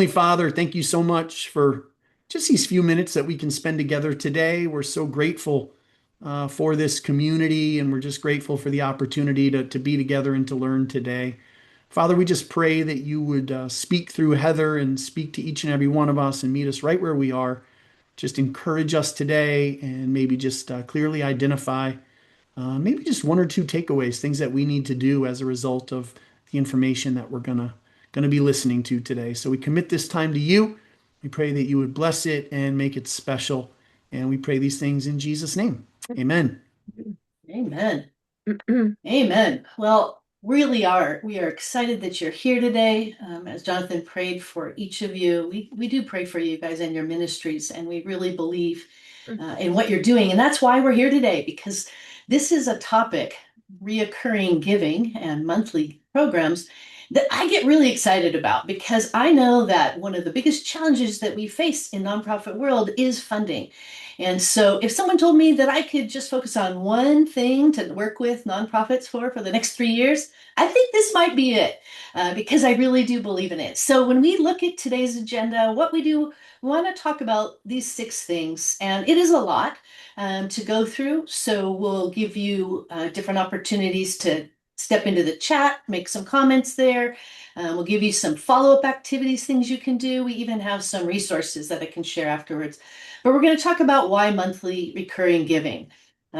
Heavenly Father, thank you so much for just these few minutes that we can spend together today. We're so grateful for this community, and we're just grateful for the opportunity to be together and to learn today. Father, we just pray that you would speak through Heather and speak to each and every one of us and meet us right where we are. Just encourage us today and maybe just clearly identify maybe just one or two takeaways, things that we need to do as a result of the information that we're gonna be listening to today. So we commit this time to you. We pray that you would bless it and make it special. And we pray these things in Jesus' name. Amen. Amen. Amen. Well, we are excited that you're here today. As Jonathan prayed for each of you, we do pray for you guys and your ministries, and we really believe in what you're doing. And that's why we're here today, because this is a topic, reoccurring giving and monthly programs, that I get really excited about, because I know that one of the biggest challenges that we face in nonprofit world is funding. And so if someone told me that I could just focus on one thing to work with nonprofits for the next 3 years, I think this might be it, because I really do believe in it. So when we look at today's agenda, what we do, we want to talk about these 6 things, and it is a lot to go through. So we'll give you different opportunities to step into the chat, make some comments there. We'll give you some follow-up activities, things you can do. We even have some resources that I can share afterwards. But we're going to talk about why monthly recurring giving.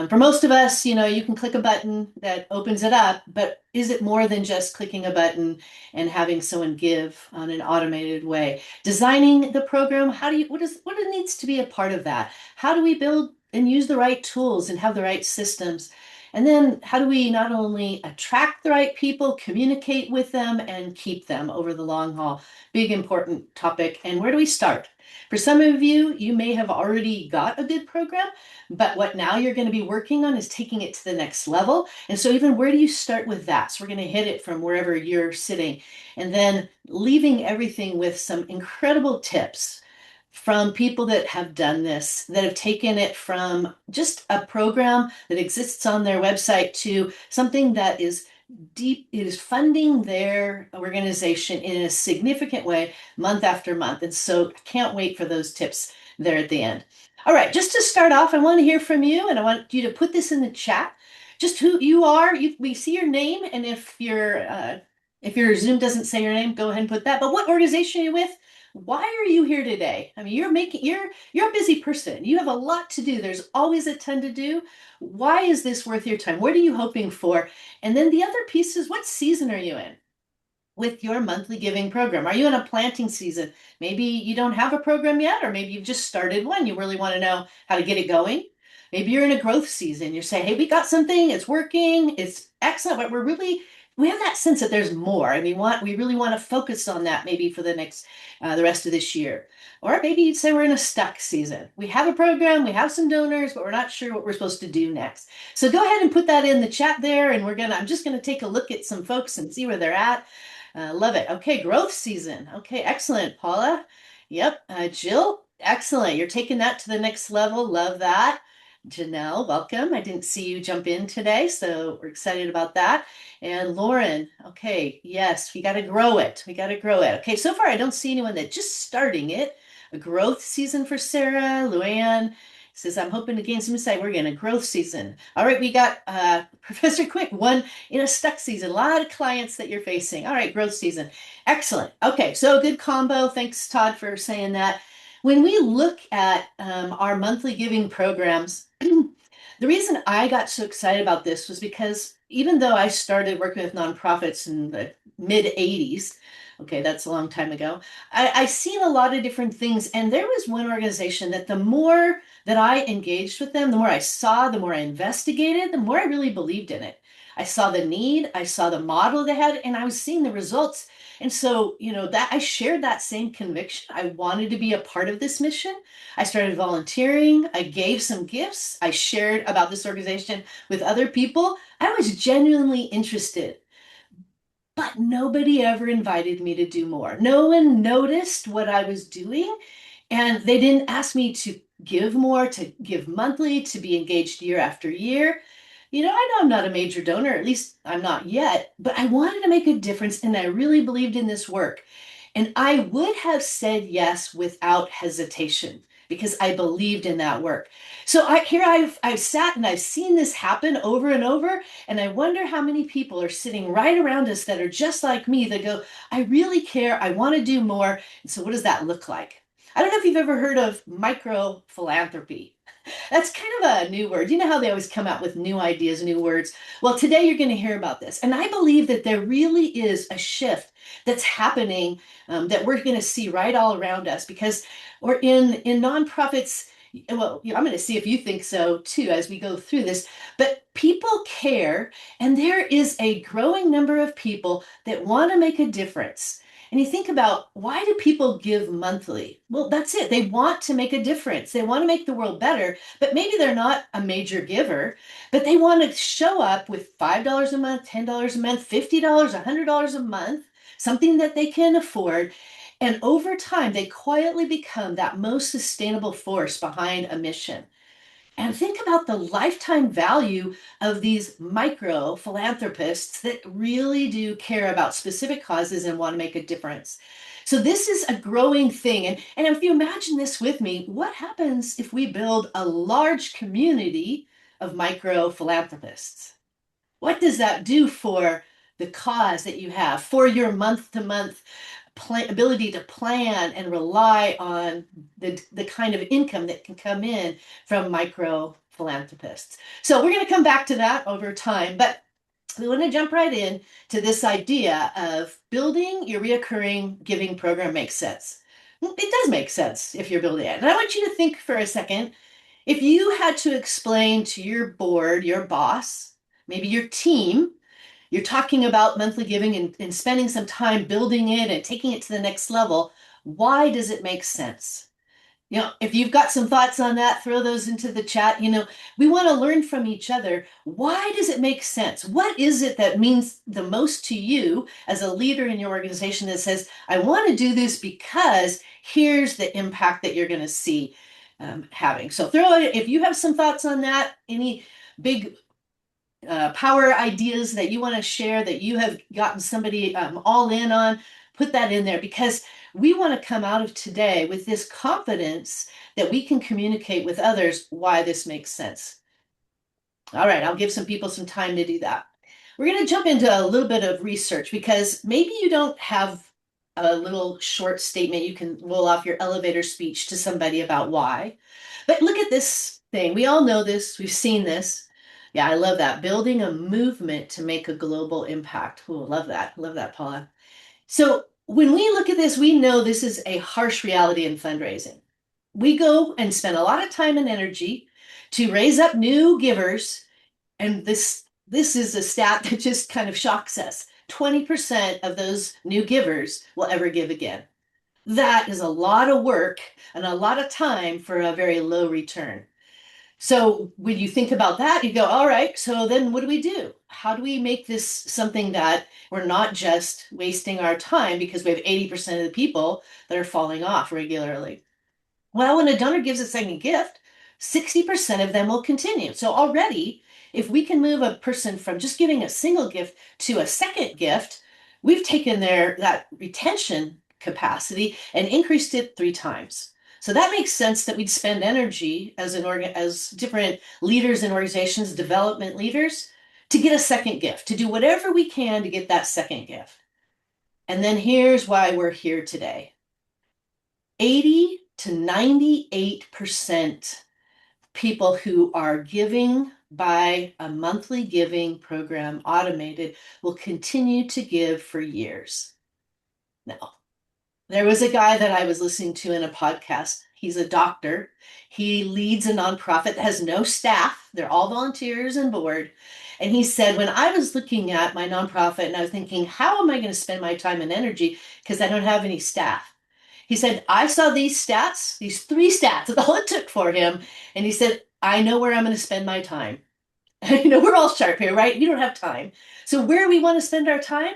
For most of us, you can click a button that opens it up, but is it more than just clicking a button and having someone give on an automated way? Designing the program, what needs to be a part of that? How do we build and use the right tools and have the right systems? And then how do we not only attract the right people, communicate with them, and keep them over the long haul? Big, important topic. And where do we start? For some of you, you may have already got a good program, but what now you're going to be working on is taking it to the next level. And so even where do you start with that? So we're going to hit it from wherever you're sitting, and then leaving everything with some incredible tips from people that have done this, that have taken it from just a program that exists on their website to something that is deep. It is funding their organization in a significant way month after month. And so I can't wait for those tips there at the end. All right, just to start off, I want to hear from you, and I want you to put this in the chat. Just who you are. We see your name, and if your Zoom doesn't say your name, go ahead and put that. But what organization are you with? Why are you here today? I mean, you're a busy person. You have a lot to do. There's always a ton to do. Why is this worth your time? What are you hoping for? And then the other piece is, what season are you in with your monthly giving program? Are you in a planting season? Maybe you don't have a program yet, or maybe you've just started one. You really want to know how to get it going. Maybe you're in a growth season. You're saying, hey, we got something, it's working, it's excellent, but we have that sense that there's more, and we really want to focus on that maybe for the rest of this year. Or maybe you'd say we're in a stuck season. We have a program, we have some donors, but we're not sure what we're supposed to do next. So go ahead and put that in the chat there, and I'm just gonna take a look at some folks and see where they're at. Love it. Okay, growth season. Okay, excellent, Paula. Yep, Jill, excellent. You're taking that to the next level. Love that. Janelle, welcome. I didn't see you jump in today, so we're excited about that. And Lauren, okay, yes, we got to grow it. We got to grow it. Okay, so far I don't see anyone that's just starting it. A growth season for Sarah. Luann says, I'm hoping to gain some insight. We're getting a growth season. All right, we got Professor Quick, one in a stuck season. A lot of clients that you're facing. All right, growth season. Excellent. Okay, so good combo. Thanks, Todd, for saying that. When we look at our monthly giving programs, the reason I got so excited about this was because even though I started working with nonprofits in the mid 80s, okay, that's a long time ago, I seen a lot of different things. And there was one organization that the more that I engaged with them, the more I saw, the more I investigated, the more I really believed in it. I saw the need, I saw the model they had, and I was seeing the results. And so, that I shared that same conviction. I wanted to be a part of this mission. I started volunteering. I gave some gifts. I shared about this organization with other people. I was genuinely interested, but nobody ever invited me to do more. No one noticed what I was doing, and they didn't ask me to give more, to give monthly, to be engaged year after year. I know I'm not a major donor, at least I'm not yet, but I wanted to make a difference, and I really believed in this work. And I would have said yes without hesitation because I believed in that work. So I've sat and I've seen this happen over and over, and I wonder how many people are sitting right around us that are just like me that go, I really care, I want to do more. And so what does that look like? I don't know if you've ever heard of micro philanthropy. That's kind of a new word. You know how they always come out with new ideas, new words? Well, today you're going to hear about this. And I believe that there really is a shift that's happening that we're going to see right all around us because we're in nonprofits. Well, I'm going to see if you think so too as we go through this. But people care, and there is a growing number of people that want to make a difference. And you think about why do people give monthly? Well, that's it. They want to make a difference. They want to make the world better, but maybe they're not a major giver, but they want to show up with $5 a month, $10 a month, $50, $100 a month, something that they can afford. And over time, they quietly become that most sustainable force behind a mission. And think about the lifetime value of these micro philanthropists that really do care about specific causes and want to make a difference. So this is a growing thing. And if you imagine this with me, what happens if we build a large community of micro philanthropists? What does that do for the cause that you have, for your month to month ability to plan and rely on the kind of income that can come in from micro philanthropists? So we're going to come back to that over time, but we want to jump right in to this idea of building your reoccurring giving program makes sense. It does make sense if you're building it. And I want you to think for a second, if you had to explain to your board, your boss, maybe your team, you're talking about monthly giving and spending some time building it and taking it to the next level. Why does it make sense? If you've got some thoughts on that, throw those into the chat. We want to learn from each other. Why does it make sense? What is it that means the most to you as a leader in your organization that says, I want to do this because here's the impact that you're going to see having? So throw it, if you have some thoughts on that, any big power ideas that you want to share that you have gotten somebody all in on, put that in there because we want to come out of today with this confidence that we can communicate with others why this makes sense. All right, I'll give some people some time to do that. We're going to jump into a little bit of research because maybe you don't have a little short statement you can roll off your elevator speech to somebody about why. But look at this thing. We all know this, we've seen this. Yeah, I love that. Building a movement to make a global impact. Oh, love that. Love that, Paula. So when we look at this, we know this is a harsh reality in fundraising. We go and spend a lot of time and energy to raise up new givers, and this is a stat that just kind of shocks us. 20% of those new givers will ever give again. That is a lot of work and a lot of time for a very low return. So when you think about that, you go, all right, so then what do we do? How do we make this something that we're not just wasting our time because we have 80% of the people that are falling off regularly? Well, when a donor gives a second gift, 60% of them will continue. So already, if we can move a person from just giving a single gift to a second gift, we've taken that retention capacity and increased it 3 times. So that makes sense that we'd spend energy as different leaders in organizations, development leaders, to get a second gift, to do whatever we can to get that second gift. And then here's why we're here today. 80 to 98% people who are giving by a monthly giving program automated will continue to give for years. Now, there was a guy that I was listening to in a podcast. He's a doctor. He leads a nonprofit that has no staff. They're all volunteers and board. And he said, when I was looking at my nonprofit and I was thinking, how am I going to spend my time and energy because I don't have any staff? He said, I saw these stats, these 3 stats, that's all it took for him. And he said, I know where I'm going to spend my time. We're all sharp here, right? We don't have time. So where we want to spend our time,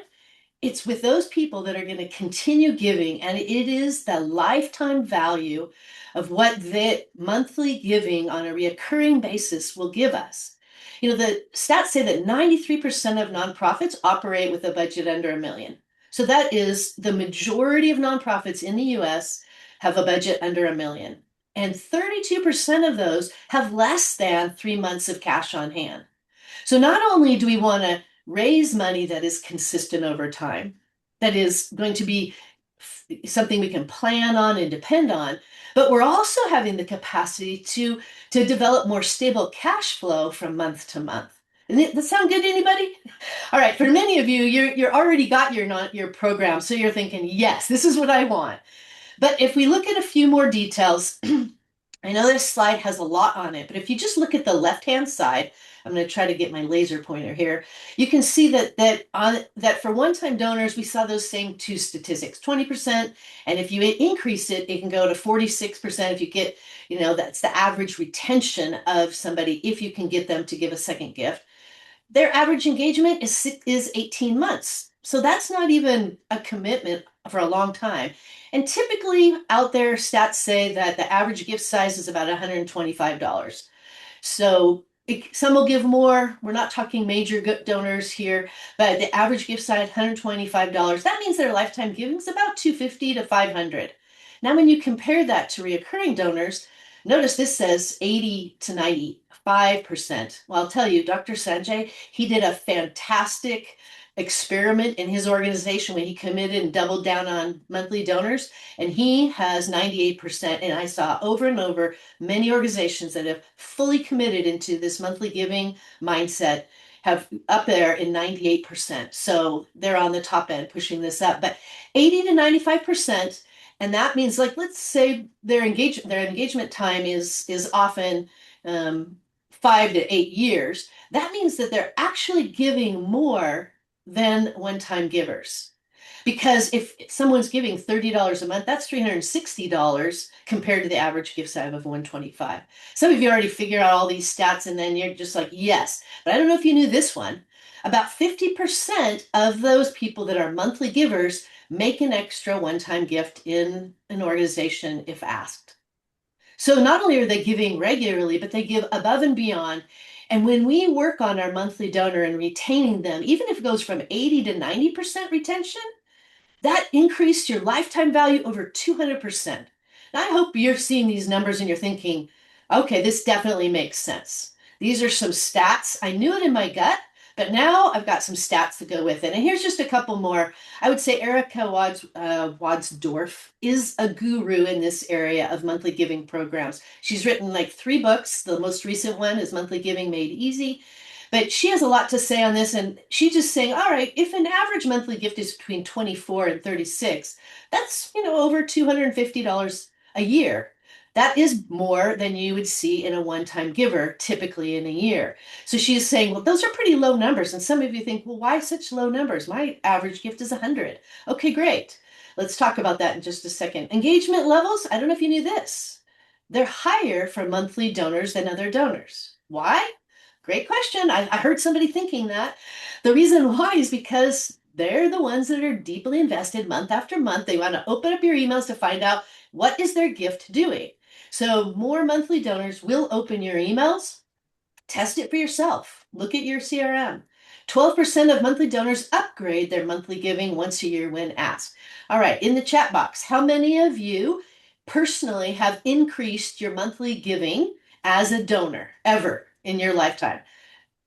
it's with those people that are going to continue giving. And it is the lifetime value of what the monthly giving on a reoccurring basis will give us. The stats say that 93% of nonprofits operate with a budget under $1 million. So that is the majority of nonprofits in the US have a budget under a million. And 32% of those have less than 3 months of cash on hand. So not only do we want to raise money that is consistent over time, that is going to be something we can plan on and depend on, but we're also having the capacity to develop more stable cash flow from month to month. Does that sound good to anybody? All right, for many of you, you're already got your program, so you're thinking, yes, this is what I want. But if we look at a few more details, I know this slide has a lot on it, but if you just look at the left-hand side, I'm going to try to get my laser pointer here. You can see that for one-time donors, we saw those same two statistics, 20%, and if you increase it, it can go to 46% if you get, that's the average retention of somebody if you can get them to give a second gift. Their average engagement is 18 months. So that's not even a commitment for a long time. And typically out there, stats say that the average gift size is about $125. So some will give more. We're not talking major donors here, but the average gift size, $125. That means their lifetime giving is about $250 to $500. Now, when you compare that to reoccurring donors, notice this says 80 to 95%. Well, I'll tell you, Dr. Sanjay, he did a fantastic experiment in his organization when he committed and doubled down on monthly donors, and he has 98%. And I saw over and over many organizations that have fully committed into this monthly giving mindset have up there in 98%. So they're on the top end pushing this up, but 80 to 95%. And that means, like, let's say their engagement time is often 5 to 8 years. That means that they're actually giving more than one-time givers. Because if someone's giving $30 a month, that's $360 compared to the average gift size of 125. Some of you already figured out all these stats and then you're just like, yes. But I don't know if you knew this one. About 50% of those people that are monthly givers make an extra one-time gift in an organization if asked. So not only are they giving regularly, but they give above and beyond. And when we work on our monthly donor and retaining them, even if it goes from 80 to 90% retention, that increased your lifetime value over 200%. Now, I hope you're seeing these numbers and you're thinking, okay, this definitely makes sense. These are some stats. I knew it in my gut, but now I've got some stats to go with it. And here's just a couple more. I would say Erica Wadsdorf is a guru in this area of monthly giving programs. She's written like 3 books. The most recent one is Monthly Giving Made Easy. But she has a lot to say on this, and she's just saying, all right, if an average monthly gift is between 24 and 36, that's, over $250 a year. That is more than you would see in a one-time giver typically in a year. So she's saying, well, those are pretty low numbers. And some of you think, well, why such low numbers? My average gift is 100. Okay, great. Let's talk about that in just a second. Engagement levels, I don't know if you knew this. They're higher for monthly donors than other donors. Why? Great question. I heard somebody thinking that. The reason why is because they're the ones that are deeply invested month after month. They want to open up your emails to find out what is their gift doing. So more monthly donors will open your emails. Test it for yourself. Look at your CRM. 12% of monthly donors upgrade their monthly giving once a year when asked. All right, in the chat box, how many of you personally have increased your monthly giving as a donor ever in your lifetime?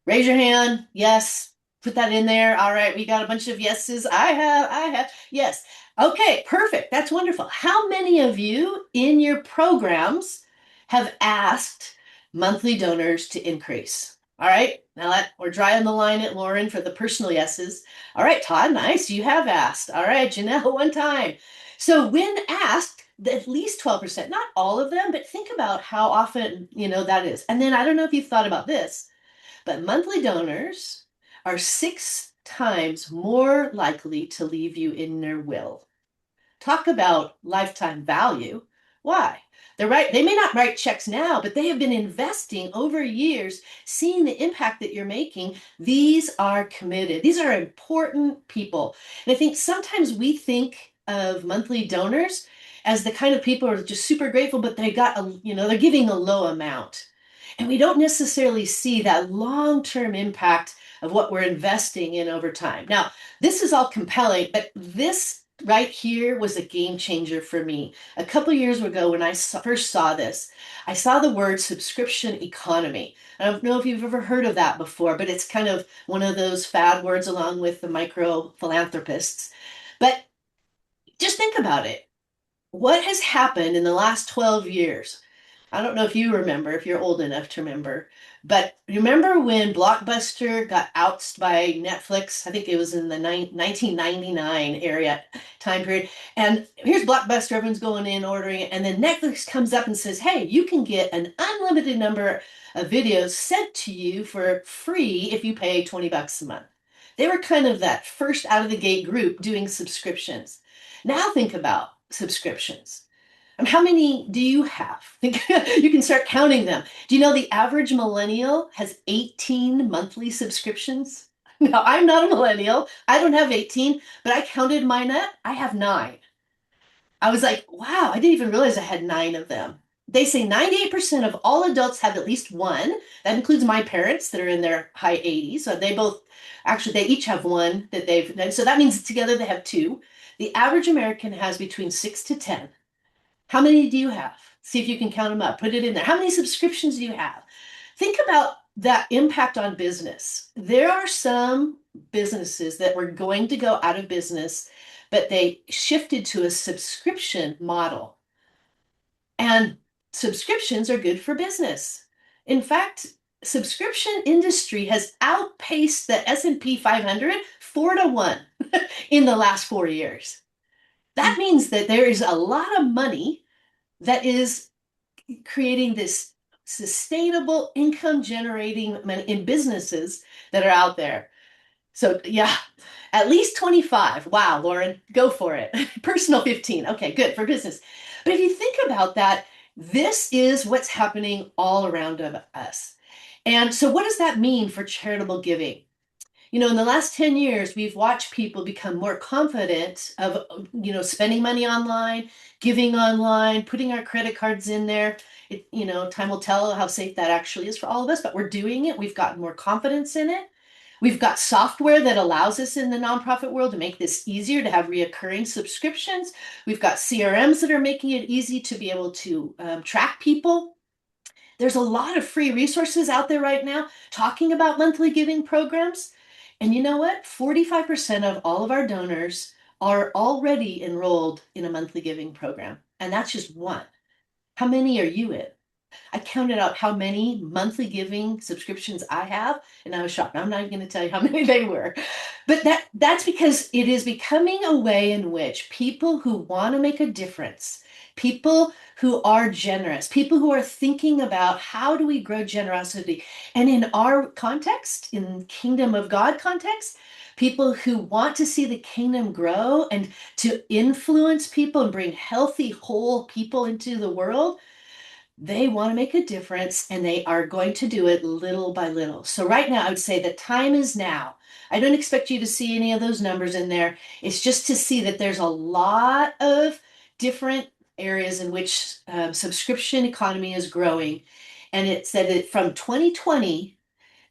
Raise your hand. Yes. Put that in there. All right, we got a bunch of yeses. I have. Yes. Okay, perfect. That's wonderful. How many of you in your programs have asked monthly donors to increase? All right, now we're dry on the line at Lauren for the personal yeses. All right, Todd, nice. You have asked. All right, Janelle, one time. So when asked, at least 12%, not all of them, but think about how often, that is. And then I don't know if you've thought about this, but monthly donors are 6 times more likely to leave you in their will. Talk about lifetime value. Why? They may not write checks now, but they have been investing over years, seeing the impact that you're making. These are committed. These are important people. And I think sometimes we think of monthly donors as the kind of people who are just super grateful, but they're giving a low amount. And we don't necessarily see that long-term impact of what we're investing in over time. Now, this is all compelling, but this right here was a game changer for me. A couple years ago, when first saw this, I saw the word subscription economy. I don't know if you've ever heard of that before, but it's kind of one of those fad words along with the micro philanthropists. But just think about it. What has happened in the last 12 years? I don't know if you remember, if you're old enough to remember, but remember when Blockbuster got outed by Netflix? I think it was in the 1999 area time period. And here's Blockbuster, everyone's going in ordering it. And then Netflix comes up and says, hey, you can get an unlimited number of videos sent to you for free if you pay 20 bucks a month. They were kind of that first out of the gate group doing subscriptions. Now think about subscriptions. How many do you have? You can start counting them. Do you know the average millennial has 18 monthly subscriptions? Now, I'm not a millennial. I don't have 18, but I counted mine up. I have nine. I was like, wow, I didn't even realize I had nine of them. They say 98% of all adults have at least one. That includes my parents that are in their high 80s. So they both, actually, they each have one that they've, so that means together they have two. The average American has between 6 to 10. How many do you have? See if you can count them up. Put it in there. How many subscriptions do you have? Think about that impact on business. There are some businesses that were going to go out of business, but they shifted to a subscription model. And subscriptions are good for business. In fact, subscription industry has outpaced the S&P 500 4 to 1 in the last 4 years. That means that there is a lot of money that is creating this sustainable income generating in businesses that are out there. So yeah, at least 25. Wow, Lauren, go for it. Personal 15. Okay, good for business. But if you think about that, this is what's happening all around us. And so what does that mean for charitable giving? In the last 10 years, we've watched people become more confident of, spending money online, giving online, putting our credit cards in there. Time will tell how safe that actually is for all of us, but we're doing it. We've gotten more confidence in it. We've got software that allows us in the nonprofit world to make this easier to have reoccurring subscriptions. We've got CRMs that are making it easy to be able to track people. There's a lot of free resources out there right now talking about monthly giving programs. And you know what? 45% of all of our donors are already enrolled in a monthly giving program. And that's just one. How many are you in? I counted out how many monthly giving subscriptions I have, and I was shocked. I'm not even going to tell you how many they were. But that's because it is becoming a way in which people who want to make a difference, people who are generous, people who are thinking about how do we grow generosity, and in our context, in Kingdom of God context, people who want to see the kingdom grow and to influence people and bring healthy, whole people into the world, they want to make a difference and they are going to do it little by little. So right now, I would say the time is now. I don't expect you to see any of those numbers in there. It's just to see that there's a lot of different areas in which subscription economy is growing. And it said that from 2020,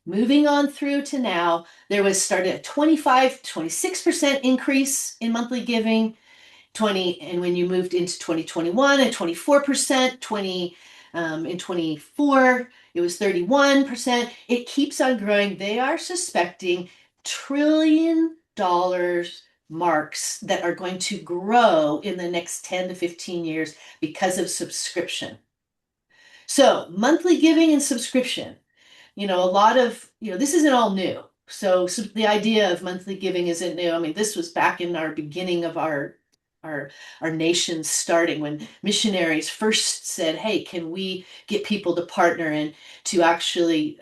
moving on through to now, there was started a 25, 26% increase in monthly giving. And when you moved into 2021 and 24%, in 24, it was 31%. It keeps on growing. They are suspecting $1 trillion marks that are going to grow in the next 10 to 15 years because of subscription. So monthly giving and subscription, a lot of, this isn't all new. So the idea of monthly giving isn't new. I mean, this was back in our beginning of our nation's starting when missionaries first said, hey, can we get people to partner and to actually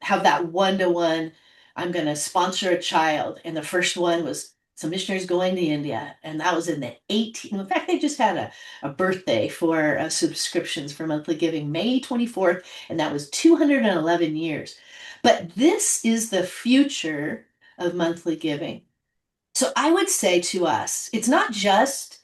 have that one-to-one, I'm going to sponsor a child. And the first one was some missionaries going to India. And that was in the 18, in fact, they just had a birthday for subscriptions for monthly giving, May 24th, and that was 211 years. But this is the future of monthly giving. So I would say to us, it's not just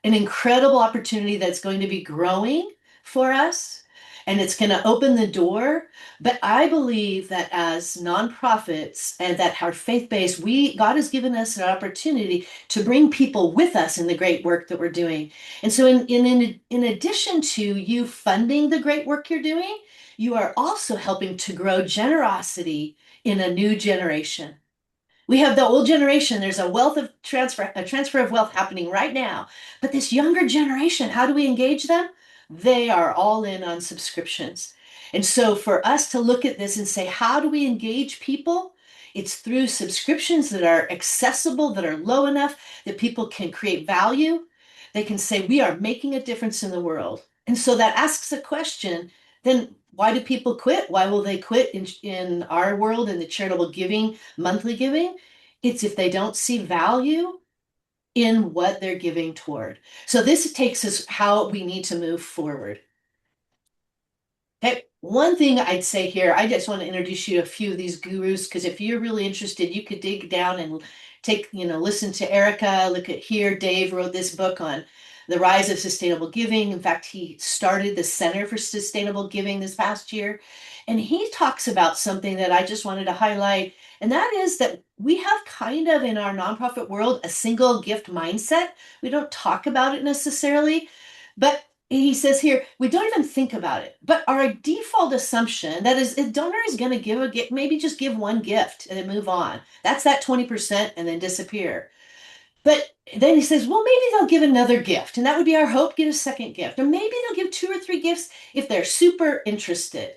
an incredible opportunity that's going to be growing for us. and it's going to open the door. But I believe that as nonprofits and that our faith-based, God has given us an opportunity to bring people with us in the great work that we're doing. And so in addition to you funding the great work you're doing, you are also helping to grow generosity in a new generation. We have the old generation. There's a transfer of wealth happening right now. But this younger generation, how do we engage them? They are all in on subscriptions. And so for us to look at this and say, how do we engage people? It's through subscriptions that are accessible, that are low enough that people can create value. They can say, we are making a difference in the world. And so that asks a question, then why do people quit? Why will they quit in our world, in the charitable giving, monthly giving? It's if they don't see value in what they're giving toward. So this takes us how we need to move forward. Okay, one thing I'd say here, I just want to introduce you to a few of these gurus because if you're really interested, you could dig down and listen to Erica, look at here. Dave wrote this book on the rise of sustainable giving. In fact, he started the Center for Sustainable Giving this past year. And he talks about something that I just wanted to highlight, and that is that we have kind of in our nonprofit world a single gift mindset. We don't talk about it necessarily, but he says here, we don't even think about it. But our default assumption that is a donor is going to give a gift, maybe just give one gift and then move on. That's that 20% and then disappear. But then he says, well, maybe they'll give another gift. And that would be our hope, get a second gift. Or maybe they'll give two or three gifts if they're super interested.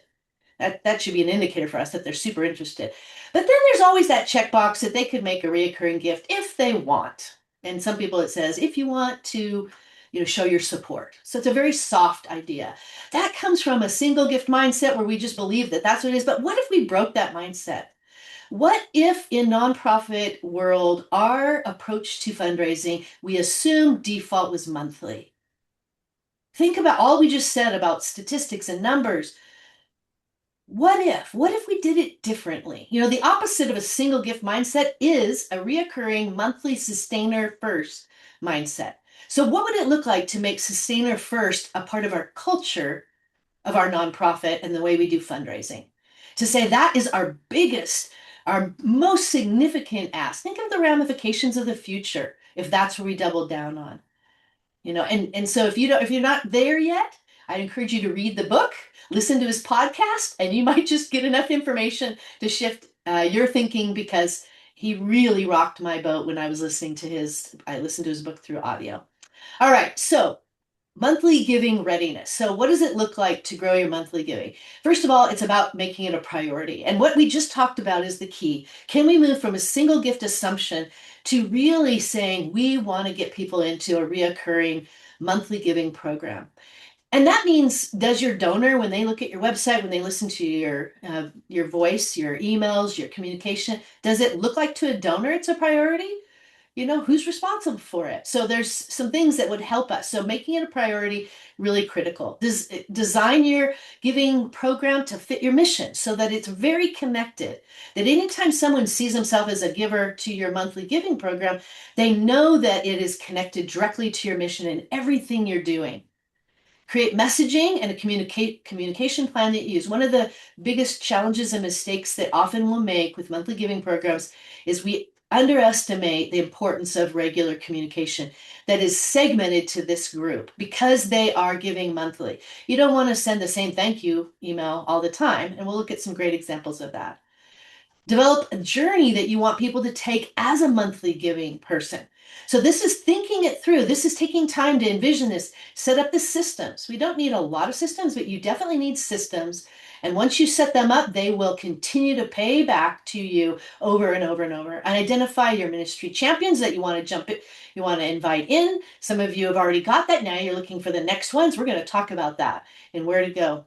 That should be an indicator for us that they're super interested. But then there's always that checkbox that they could make a reoccurring gift if they want. And some people it says, if you want to, show your support. So it's a very soft idea. That comes from a single gift mindset where we just believe that that's what it is. But what if we broke that mindset? What if in nonprofit world, our approach to fundraising, we assume default was monthly? Think about all we just said about statistics and numbers. What if we did it differently? The opposite of a single gift mindset is a reoccurring monthly sustainer first mindset. So what would it look like to make sustainer first a part of our culture of our nonprofit and the way we do fundraising? To say that is our biggest, our most significant ask. Think of the ramifications of the future if that's where we double down on. And so if you're not there yet, I encourage you to read the book, listen to his podcast, and you might just get enough information to shift your thinking because he really rocked my boat when I listened to his book through audio. All right, so monthly giving readiness. So what does it look like to grow your monthly giving? First of all, it's about making it a priority. And what we just talked about is the key. Can we move from a single gift assumption to really saying we want to get people into a reoccurring monthly giving program? And that means, does your donor, when they look at your website, when they listen to your voice, your emails, your communication, does it look like to a donor it's a priority? Who's responsible for it? So there's some things that would help us. So making it a priority, really critical. Design your giving program to fit your mission so that it's very connected. That anytime someone sees themselves as a giver to your monthly giving program, they know that it is connected directly to your mission and everything you're doing. Create messaging and a communication plan that you use. One of the biggest challenges and mistakes that often we'll make with monthly giving programs is we underestimate the importance of regular communication that is segmented to this group because they are giving monthly. You don't want to send the same thank you email all the time, and we'll look at some great examples of that. Develop a journey that you want people to take as a monthly giving person. So this is thinking it through. This is taking time to envision this, set up the systems. We don't need a lot of systems, but you definitely need systems. And once you set them up, they will continue to pay back to you over and over and over. And identify your ministry champions that you want to you want to invite in. Some of you have already got that. Now you're looking for the next ones. We're going to talk about that and where to go.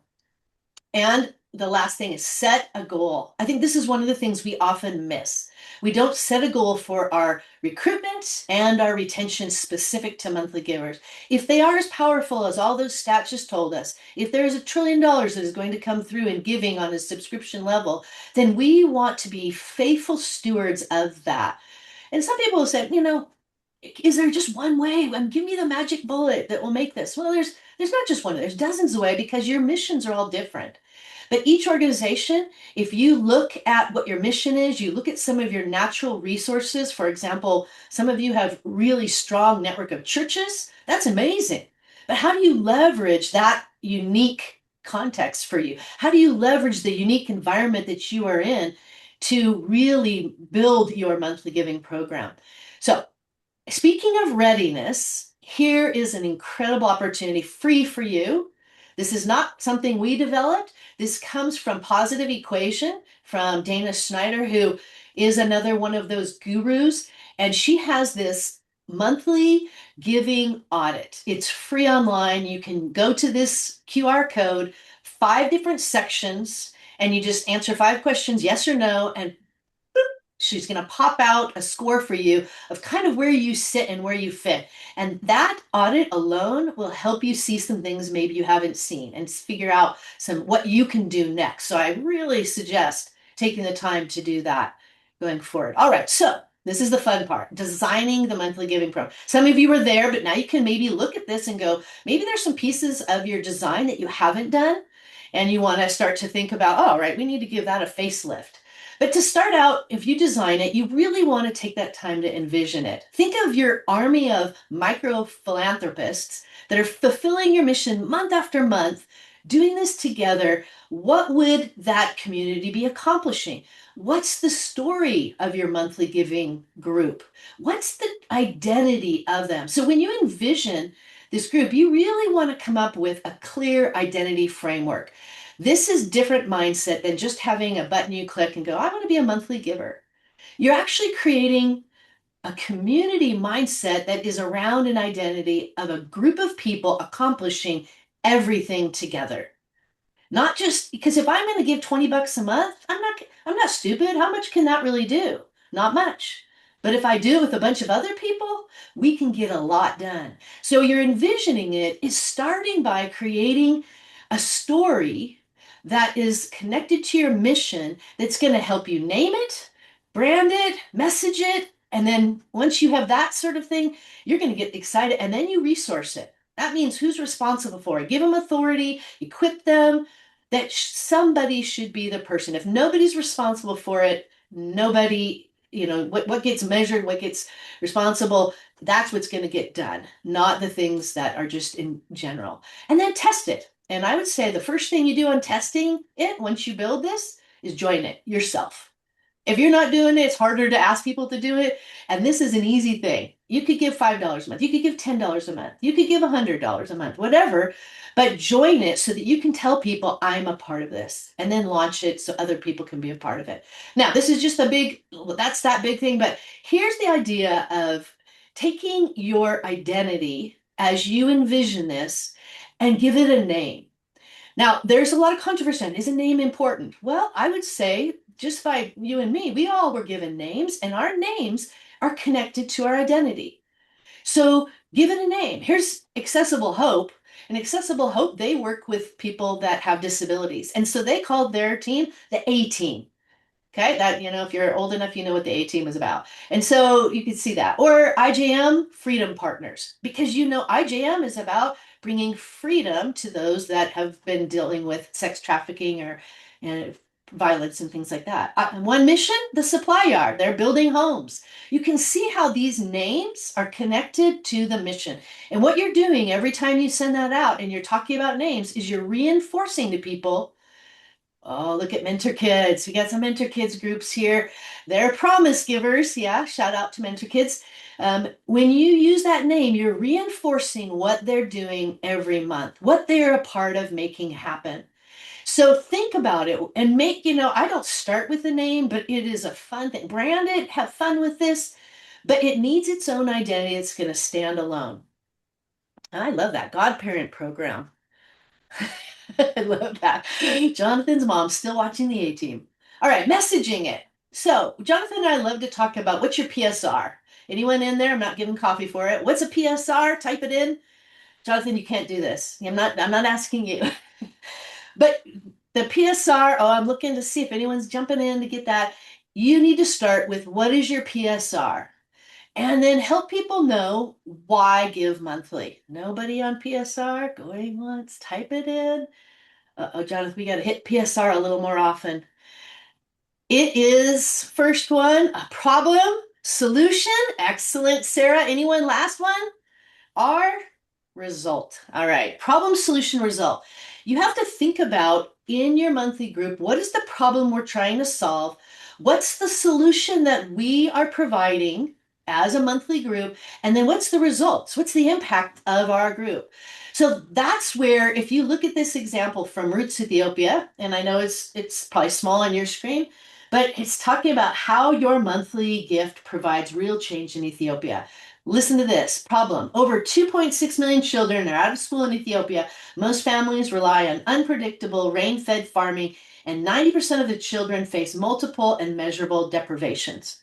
And the last thing is set a goal. I think this is one of the things we often miss. We don't set a goal for our recruitment and our retention specific to monthly givers. If they are as powerful as all those stats just told us, if there is $1 trillion that is going to come through in giving on a subscription level, then we want to be faithful stewards of that. And some people have said, is there just one way? Give me the magic bullet that will make this. Well, there's not just one. There's dozens of ways because your missions are all different. But each organization, if you look at what your mission is, you look at some of your natural resources. For example, some of you have really strong network of churches. That's amazing. But how do you leverage that unique context for you? How do you leverage the unique environment that you are in to really build your monthly giving program? So speaking of readiness, here is an incredible opportunity free for you. This is not something we developed. This comes from Positive Equation from Dana Snyder, who is another one of those gurus. And she has this monthly giving audit. It's free online. You can go to this QR code, 5 different sections, and you just answer 5 questions, yes or no, and she's going to pop out a score for you of kind of where you sit and where you fit. And that audit alone will help you see some things maybe you haven't seen and figure out some what you can do next. So I really suggest taking the time to do that going forward. All right, so this is the fun part, designing the monthly giving program. Some of you are there, but now you can maybe look at this and go, maybe there's some pieces of your design that you haven't done. And you want to start to think about, oh, right, we need to give that a facelift. But to start out, if you design it, you really want to take that time to envision it. Think of your army of micro philanthropists that are fulfilling your mission month after month, doing this together. What would that community be accomplishing? What's the story of your monthly giving group? What's the identity of them? So when you envision this group, you really want to come up with a clear identity framework. This is different mindset than just having a button you click and go, I want to be a monthly giver. You're actually creating a community mindset that is around an identity of a group of people accomplishing everything together. Not just because if I'm going to give $20 a month, I'm not stupid. How much can that really do? Not much. But if I do it with a bunch of other people, we can get a lot done. So you're envisioning it is starting by creating a story that is connected to your mission that's going to help you name it, brand it, message it, and then once you have that sort of thing, you're going to get excited and then you resource it. That means who's responsible for it. Give them authority, equip them, that somebody should be the person. If nobody's responsible for it, nobody, what gets measured, what gets responsible, that's what's going to get done, not the things that are just in general. And then test it. And I would say the first thing you do on testing it once you build this is join it yourself. If you're not doing it, it's harder to ask people to do it. And this is an easy thing. You could give $5 a month. You could give $10 a month. You could give $100 a month, whatever. But join it so that you can tell people, I'm a part of this, and then launch it so other people can be a part of it. Now, this is just that's that big thing. But here's the idea of taking your identity as you envision this and give it a name. Now, there's a lot of controversy on, is a name important? Well, I would say just by you and me, we all were given names, and our names are connected to our identity. So give it a name. Here's Accessible Hope. And Accessible Hope, they work with people that have disabilities. And so they called their team the A team. Okay, that, if you're old enough, you know what the A team is about. And so you can see that. Or IJM, Freedom Partners, because IJM is about bringing freedom to those that have been dealing with sex trafficking or violence and things like that. One Mission, the Supply Yard, they're building homes. You can see how these names are connected to the mission. And what you're doing every time you send that out and you're talking about names is you're reinforcing to people. Oh, look at Mentor Kids. We got some Mentor Kids groups here. They're promise givers. Yeah, shout out to Mentor Kids. When you use that name, you're reinforcing what they're doing every month, what they're a part of making happen. So think about it and I don't start with the name, but it is a fun thing. Brand it, have fun with this, but it needs its own identity. It's going to stand alone. And I love that Godparent program. I love that. Jonathan's mom's still watching the A team. All right, messaging it. So, Jonathan and I love to talk about what's your PSR. Anyone in there? I'm not giving coffee for it. What's a PSR? Type it in. Jonathan, you can't do this. I'm not asking you. But the PSR, oh, I'm looking to see if anyone's jumping in to get that. You need to start with what is your PSR? and then help people know why give monthly. Nobody on PSR going once, type it in. Uh-oh, Jonathan, we got to hit PSR a little more often. It is first one, a problem, solution. Excellent, Sarah. Anyone last one? R, result. All right, problem, solution, result. You have to think about in your monthly group, what is the problem we're trying to solve? What's the solution that we are providing as a monthly group? And then what's the results? What's the impact of our group? So that's where, if you look at this example from Roots Ethiopia, and I know it's probably small on your screen, but it's talking about how your monthly gift provides real change in Ethiopia. Listen to this problem. Over 2.6 million children are out of school in Ethiopia. Most families rely on unpredictable rain fed farming, and 90% of the children face multiple and measurable deprivations.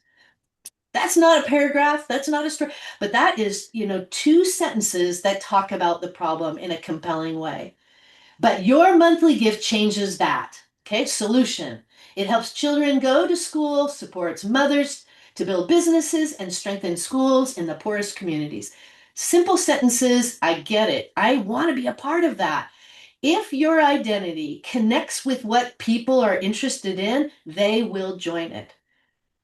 That's not a paragraph. That's not a story. But that is, two sentences that talk about the problem in a compelling way. But your monthly gift changes that. Okay, solution. It helps children go to school, supports mothers to build businesses, and strengthen schools in the poorest communities. Simple sentences. I get it. I want to be a part of that. If your identity connects with what people are interested in, they will join it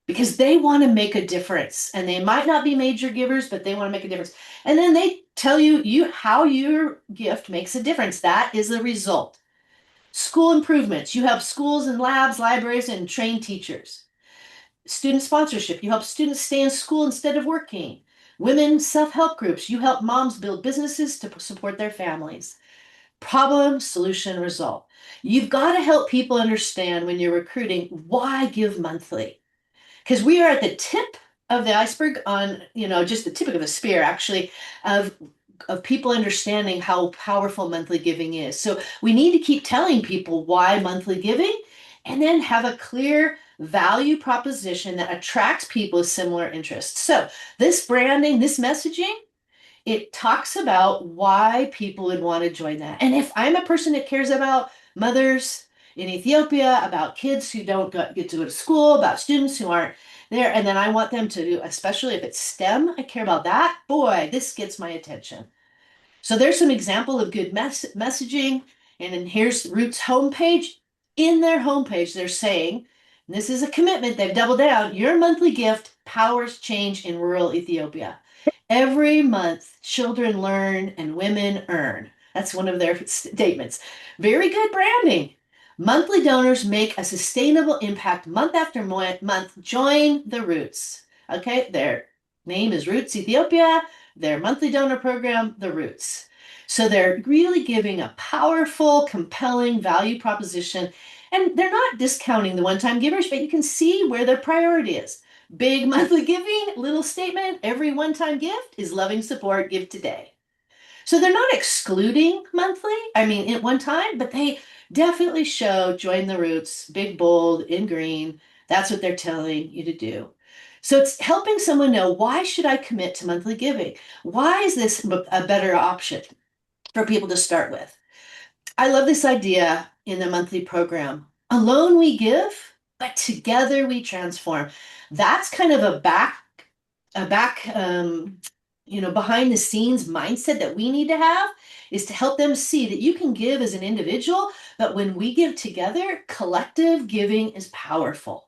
because they want to make a difference. And they might not be major givers, but they want to make a difference. And then they tell you how your gift makes a difference. That is the result. School improvements. You help schools and labs, libraries, and train teachers. Student sponsorship. You help students stay in school instead of working. Women self-help groups. You help moms build businesses to support their families. Problem, solution, result. You've got to help people understand when you're recruiting why give monthly, because we are at the tip of the iceberg on, just the tip of the spear, actually, of people understanding how powerful monthly giving is. So we need to keep telling people why monthly giving and then have a clear value proposition that attracts people with similar interests. So this branding, this messaging, it talks about why people would want to join that. And if I'm a person that cares about mothers in Ethiopia, about kids who don't get to go to school, about students who aren't there, and then I want them to do, especially if it's STEM, I care about that. Boy, this gets my attention. So there's some example of good messaging. And then here's Root's homepage. In their homepage, they're saying, and this is a commitment, they've doubled down, your monthly gift powers change in rural Ethiopia. Every month, children learn and women earn. That's one of their statements. Very good branding. Monthly donors make a sustainable impact month after month. Join the Roots. Okay, their name is Roots Ethiopia, their monthly donor program, the Roots. So they're really giving a powerful, compelling value proposition. And they're not discounting the one-time givers, but you can see where their priority is. Big monthly giving, little statement, every one-time gift is loving support, give today. So they're not excluding monthly, I mean, at one time, but they definitely show join the Roots, big, bold, in green. That's what they're telling you to do. So it's helping someone know, why should I commit to monthly giving? Why is this a better option for people to start with? I love this idea in the monthly program. Alone we give, but together we transform. That's kind of a behind the scenes mindset that we need to have, is to help them see that you can give as an individual, but when we give together, collective giving is powerful.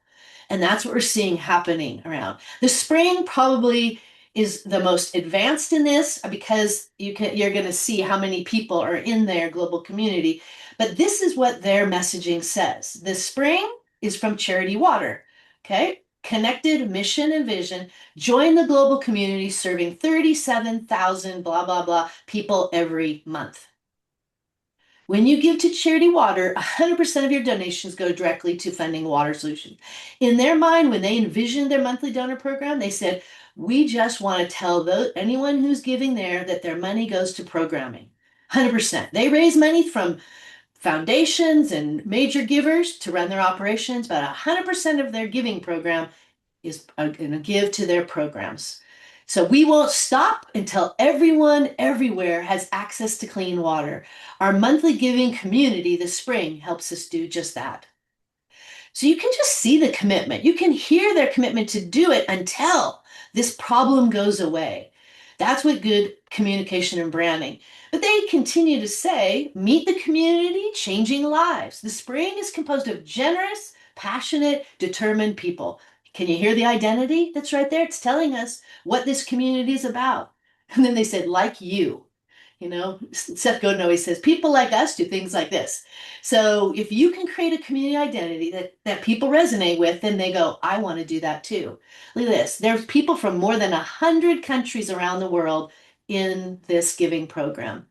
And that's what we're seeing happening around. The spring probably is the most advanced in this because you're going to see how many people are in their global community. But this is what their messaging says. The spring is from Charity Water. Okay. Connected mission and vision. Join the global community serving 37,000 blah, blah, blah people every month. When you give to Charity Water, 100% of your donations go directly to funding water solutions. In their mind, when they envisioned their monthly donor program, they said, we just want to tell anyone who's giving there that their money goes to programming. 100%. They raise money from foundations and major givers to run their operations, but 100% of their giving program is going to give to their programs. So we won't stop until everyone everywhere has access to clean water. Our monthly giving community this spring helps us do just that. So you can just see the commitment. You can hear their commitment to do it until this problem goes away. That's what good communication and branding. But they continue to say, meet the community, changing lives. The spring is composed of generous, passionate, determined people. Can you hear the identity that's right there? It's telling us what this community is about. And then they said, like you. Seth Godin always says, people like us do things like this. So if you can create a community identity that people resonate with, then they go, I want to do that too. Look at this. There's people from more than 100 countries around the world in this giving program.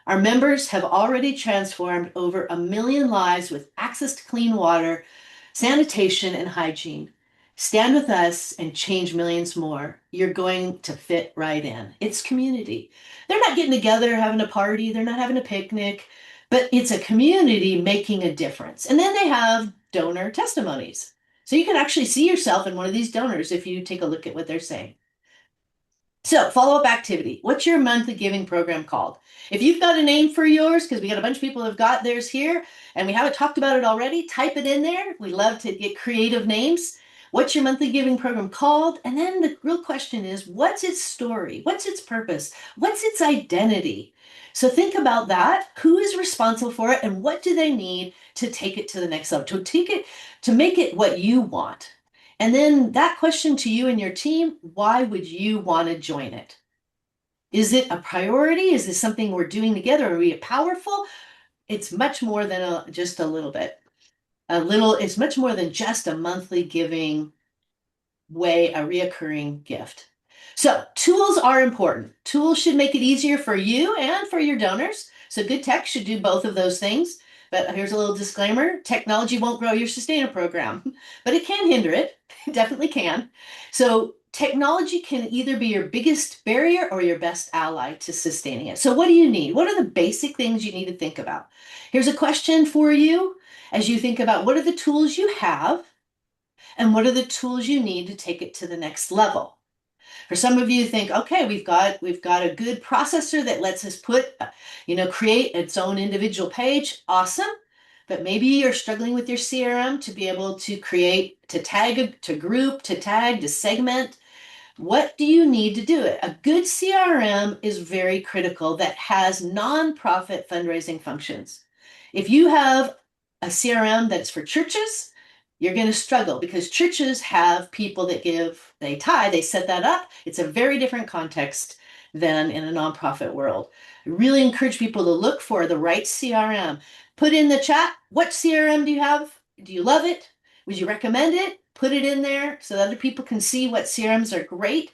Our members have already transformed over 1 million lives with access to clean water, sanitation, and hygiene. Stand with us and change millions more. You're going to fit right in. It's community. They're not getting together, having a party, they're not having a picnic, but it's a community making a difference. And then they have donor testimonies. So you can actually see yourself in one of these donors if you take a look at what they're saying. So, follow up activity. What's your monthly giving program called? If you've got a name for yours, because we got a bunch of people who have got theirs here and we haven't talked about it already, type it in there. We love to get creative names. What's your monthly giving program called? And then the real question is, what's its story? What's its purpose? What's its identity? So think about that. Who is responsible for it and what do they need to take it to the next level, to make it what you want? And then that question to you and your team, why would you want to join it? Is it a priority? Is this something we're doing together? Are we powerful? It's much more than just a little bit. It's much more than just a monthly giving way, a reoccurring gift. So tools are important. Tools should make it easier for you and for your donors. So good tech should do both of those things. But here's a little disclaimer. Technology won't grow your sustainer program, but it can hinder it. It definitely can. So technology can either be your biggest barrier or your best ally to sustaining it. So what do you need? What are the basic things you need to think about? Here's a question for you as you think about what are the tools you have and what are the tools you need to take it to the next level. For some of you think, okay, we've got a good processor that lets us create its own individual page. Awesome. But maybe you're struggling with your CRM to be able to create, to tag, to group, to tag, to segment. What do you need to do it? A good CRM is very critical that has nonprofit fundraising functions. If you have a CRM that's for churches, you're going to struggle because churches have people that give, they tithe, they set that up. It's a very different context than in a nonprofit world. I really encourage people to look for the right CRM. Put in the chat, what CRM do you have? Do you love it? Would you recommend it? Put it in there so that other people can see what CRMs are great.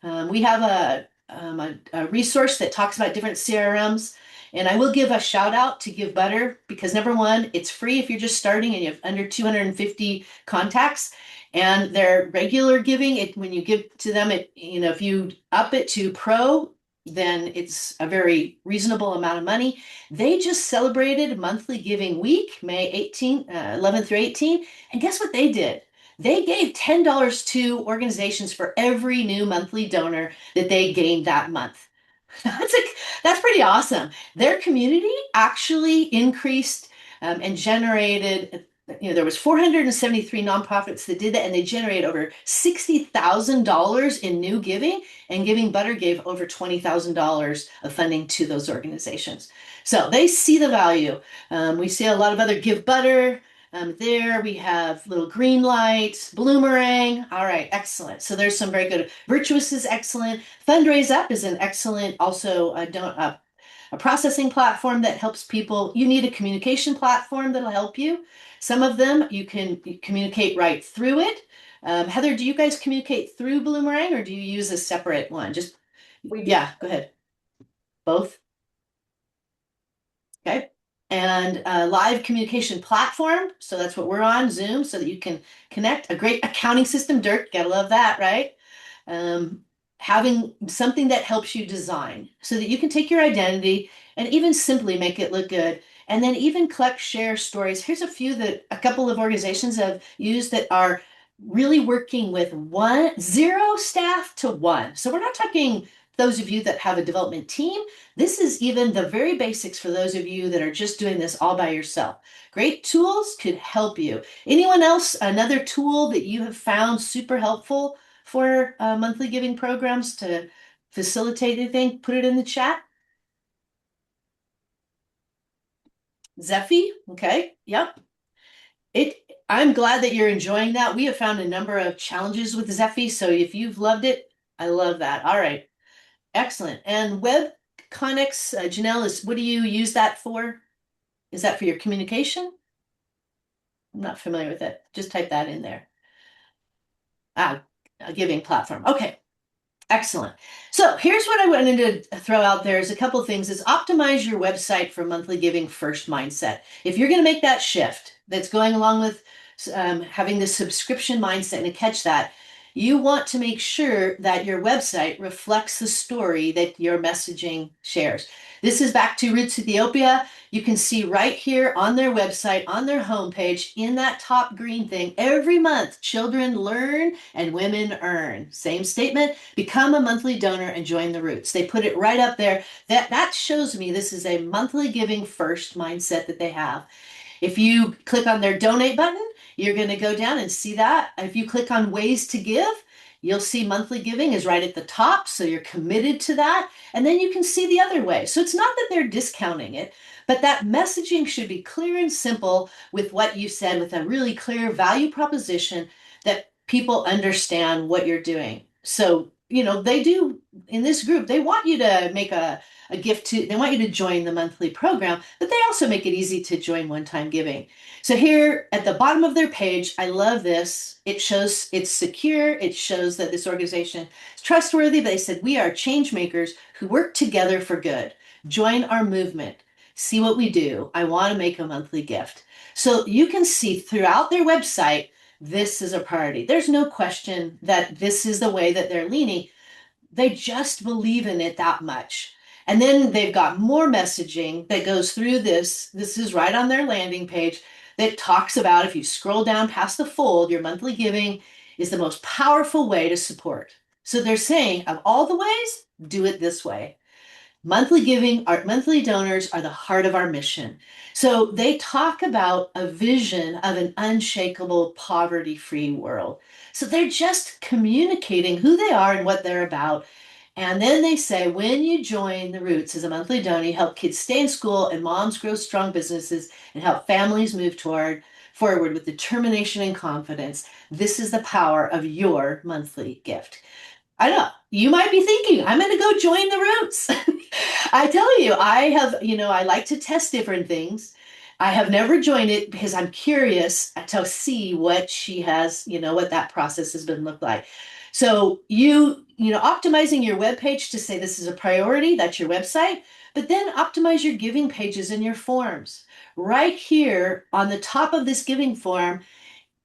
We have a resource that talks about different CRMs. And I will give a shout out to Give Butter because number one, it's free if you're just starting and you have under 250 contacts. And their regular giving, when you give to them, if you up it to pro, then it's a very reasonable amount of money. They just celebrated monthly giving week, May 18, 11 through 18. And guess what they did? They gave $10 to organizations for every new monthly donor that they gained that month. That's pretty awesome. Their community actually increased and generated, there was 473 nonprofits that did that, and they generated over $60,000 in new giving, and Giving Butter gave over $20,000 of funding to those organizations. So they see the value. We see a lot of other Give Butter. There we have little green light, Bloomerang. All right, excellent. So there's some very good. Virtuous is excellent. Fundraise Up is an excellent, also a processing platform that helps people. You need a communication platform that'll help you. Some of them you can communicate right through it. Heather, do you guys communicate through Bloomerang or do you use a separate one? Yeah, go ahead. Both. Okay. And a live communication platform. So that's what we're on, Zoom, so that you can connect. A great accounting system, Dirk, gotta love that, right? Having something that helps you design so that you can take your identity and even simply make it look good. And then even collect, share stories. Here's a few that a couple of organizations have used that are really working with 0 staff to 1. So we're not talking those of you that have a development team. This is even the very basics for those of you that are just doing this all by yourself. Great tools could help you. Anyone else, another tool that you have found super helpful for monthly giving programs to facilitate anything? Put it in the chat. Zephy, okay, yep. It. I'm glad that you're enjoying that. We have found a number of challenges with Zephy, so if you've loved it, I love that. All right, excellent. And Web Connects, Janelle, is what do you use that for? Is that for your communication? I'm not familiar with it. Just type that in there. Ah, a giving platform. Okay. Excellent. So here's what I wanted to throw out there is a couple of things is optimize your website for monthly giving first mindset. If you're going to make that shift that's going along with having the subscription mindset and to catch that, you want to make sure that your website reflects the story that your messaging shares. This is back to Roots Ethiopia. You can see right here on their website, on their homepage, in that top green thing, every month, children learn and women earn. Same statement, become a monthly donor and join the Roots. They put it right up there. That shows me this is a monthly giving first mindset that they have. If you click on their donate button, you're going to go down and see that. If you click on ways to give, you'll see monthly giving is right at the top. So you're committed to that. And then you can see the other way. So it's not that they're discounting it, but that messaging should be clear and simple with what you said, with a really clear value proposition that people understand what you're doing. So, they do in this group, they want you to make a gift they want you to join the monthly program, but they also make it easy to join one-time giving. So here at the bottom of their page, I love this. It shows it's secure. It shows that this organization is trustworthy. But they said, we are change makers who work together for good. Join our movement. See what we do. I want to make a monthly gift. So you can see throughout their website, this is a priority. There's no question that this is the way that they're leaning. They just believe in it that much. And then they've got more messaging that goes through this. This is right on their landing page that talks about if you scroll down past the fold, your monthly giving is the most powerful way to support. So they're saying, of all the ways, do it this way. Monthly giving, our monthly donors are the heart of our mission. So they talk about a vision of an unshakable, poverty-free world. So they're just communicating who they are and what they're about. And then they say, when you join the Roots as a monthly donor, you help kids stay in school and moms grow strong businesses and help families move forward with determination and confidence. This is the power of your monthly gift. I know you might be thinking, I'm going to go join the Roots. I tell you, I like to test different things. I have never joined it because I'm curious to see what she has, what that process has been looked like. So optimizing your web page to say this is a priority, that's your website, but then optimize your giving pages and your forms. Right here on the top of this giving form,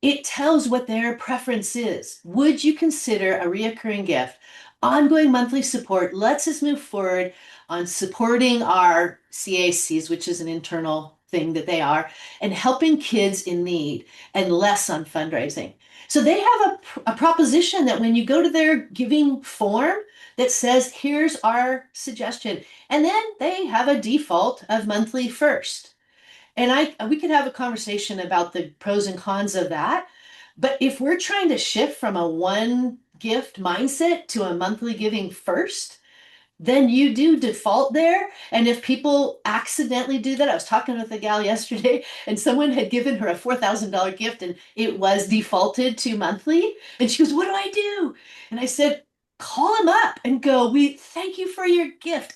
it tells what their preference is. Would you consider a reoccurring gift? Ongoing monthly support lets us move forward on supporting our CACs, which is an internal thing that they are, and helping kids in need and less on fundraising. So they have a proposition that when you go to their giving form that says, here's our suggestion, and then they have a default of monthly first. And we could have a conversation about the pros and cons of that. But if we're trying to shift from a one gift mindset to a monthly giving first, then you do default there. And if people accidentally do that, I was talking with a gal yesterday and someone had given her a $4,000 gift and it was defaulted to monthly. And she goes, what do I do? And I said, call him up and go, we thank you for your gift.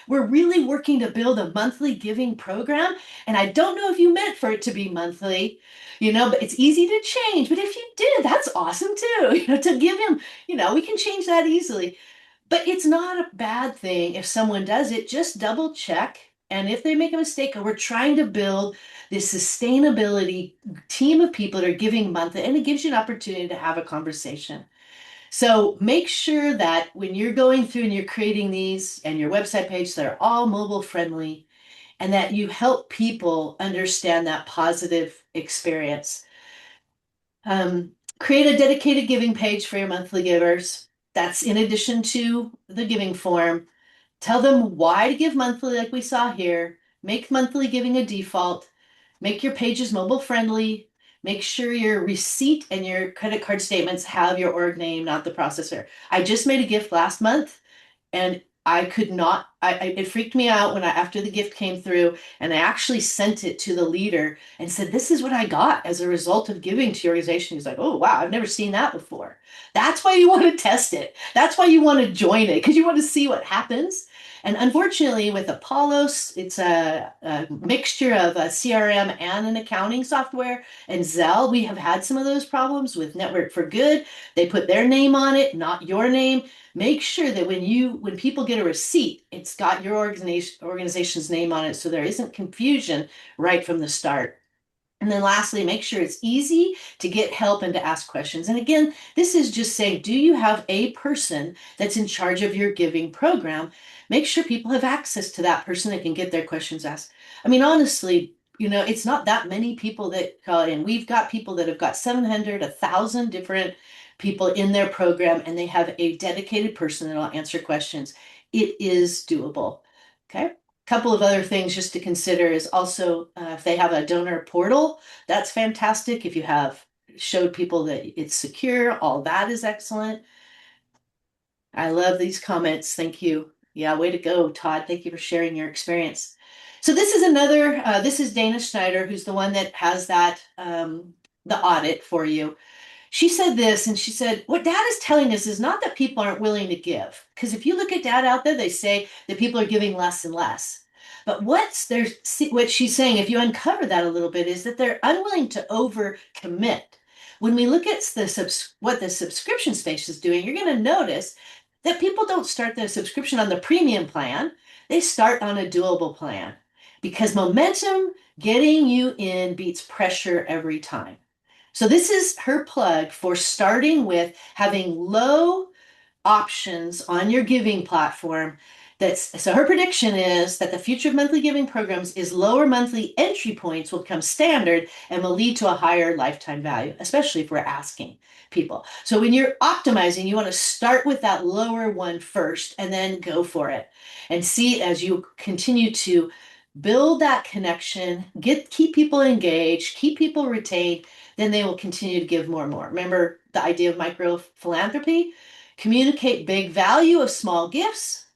We're really working to build a monthly giving program. And I don't know if you meant for it to be monthly, but it's easy to change. But if you did, that's awesome too, to give him, we can change that easily. But it's not a bad thing if someone does it, just double check. And if they make a mistake, we're trying to build this sustainability team of people that are giving monthly, and it gives you an opportunity to have a conversation. So make sure that when you're going through and you're creating these and your website page, they're all mobile friendly and that you help people understand that positive experience. Create a dedicated giving page for your monthly givers. That's in addition to the giving form. Tell them why to give monthly, like we saw here. Make monthly giving a default. Make your pages mobile friendly. make sure your receipt and your credit card statements have your org name, not the processor. I just made a gift last month and I could not, it freaked me out when after the gift came through, and I actually sent it to the leader and said, this is what I got as a result of giving to your organization. He's like, oh, wow, I've never seen that before. That's why you want to test it. That's why you want to join it, because you want to see what happens. And unfortunately, with Apollos, it's a mixture of a CRM and an accounting software. And Zelle, we have had some of those problems with Network for Good. They put their name on it, not your name. Make sure that when people get a receipt, it's got your organization's name on it, so there isn't confusion right from the start. And then lastly, make sure it's easy to get help and to ask questions. And again, this is just saying, do you have a person that's in charge of your giving program? Make sure people have access to that person that can get their questions asked. I mean, honestly, it's not that many people that call in. We've got people that have got 700, 1,000 different people in their program, and they have a dedicated person that will answer questions. It is doable. Okay. Couple of other things just to consider is also if they have a donor portal, that's fantastic. If you have showed people that it's secure, all that is excellent. I love these comments. Thank you. Yeah, way to go, Todd. Thank you for sharing your experience. So this is this is Dana Schneider, who's the one that has the audit for you. She said this, and she said, what data is telling us is not that people aren't willing to give. Because if you look at data out there, they say that people are giving less and less. But what she's saying, if you uncover that a little bit, is that they're unwilling to overcommit. When we look at what the subscription space is doing, you're going to notice that people don't start their subscription on the premium plan. They start on a doable plan because momentum getting you in beats pressure every time. So this is her plug for starting with having low options on your giving platform. So her prediction is that the future of monthly giving programs is lower monthly entry points will become standard and will lead to a higher lifetime value, especially if we're asking people. So when you're optimizing, you want to start with that lower one first and then go for it and see as you continue to build that connection, keep people engaged, keep people retained, then they will continue to give more and more. Remember the idea of micro philanthropy? Communicate big value of small gifts,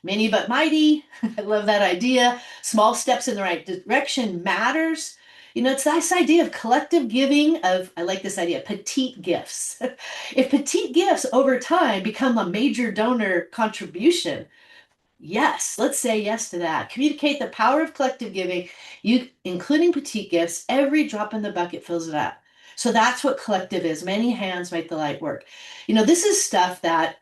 many but mighty. I love that idea. Small steps in the right direction matters. It's this idea of collective giving I like this idea, petite gifts. If petite gifts over time become a major donor contribution, yes, let's say yes to that. Communicate the power of collective giving, including petite gifts. Every drop in the bucket fills it up. So that's what collective is. Many hands make the light work. This is stuff that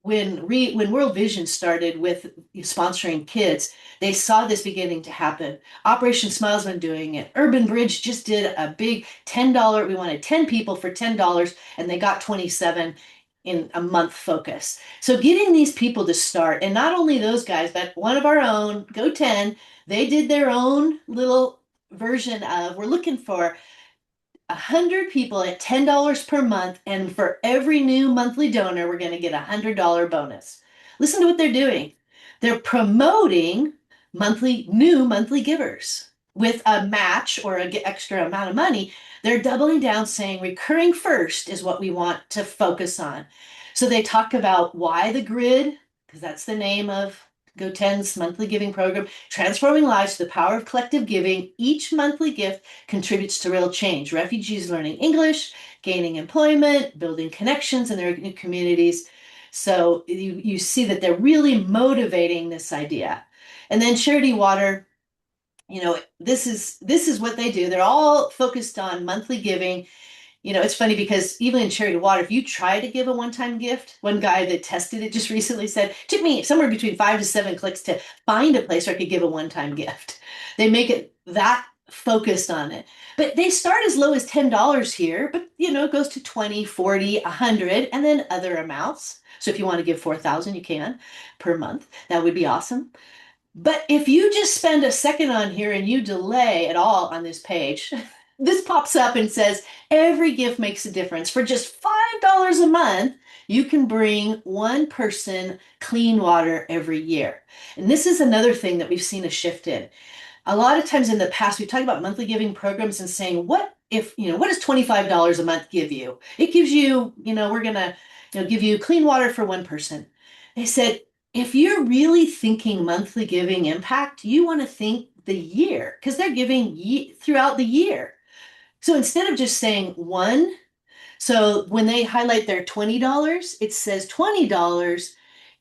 when World Vision started with sponsoring kids, they saw this beginning to happen. Operation Smile's been doing it. Urban Bridge just did a big $10. We wanted 10 people for $10, and they got 27 in a month focus. So getting these people to start, and not only those guys, but one of our own, Go 10, they did their own little version of, we're looking for 100 people at $10 per month, and for every new monthly donor, we're going to get a $100 bonus. Listen to what they're doing. They're promoting new monthly givers with a match or an extra amount of money. They're doubling down saying recurring first is what we want to focus on. So they talk about why the grid, because that's the name of Go10's monthly giving program, transforming lives to the power of collective giving. Each monthly gift contributes to real change. Refugees learning English, gaining employment, building connections in their new communities. So you see that they're really motivating this idea. And then Charity Water, this is what they do. They're all focused on monthly giving. It's funny because even in Charity Water, if you try to give a one-time gift, one guy that tested it just recently said, it took me somewhere between 5 to 7 clicks to find a place where I could give a one-time gift. They make it that focused on it. But they start as low as $10 here, but it goes to 20, 40, 100, and then other amounts. So if you want to give 4,000, you can per month. That would be awesome. But if you just spend a second on here and you delay at all on this page, this pops up and says, every gift makes a difference. For just $5 a month, you can bring one person clean water every year. And this is another thing that we've seen a shift in. A lot of times in the past, we talk about monthly giving programs and saying, what if, what does $25 a month give you? It gives you, we're gonna, give you clean water for one person. They said, if you're really thinking monthly giving impact, you want to think the year because they're giving throughout the year. So instead of just saying one, so when they highlight their $20, it says $20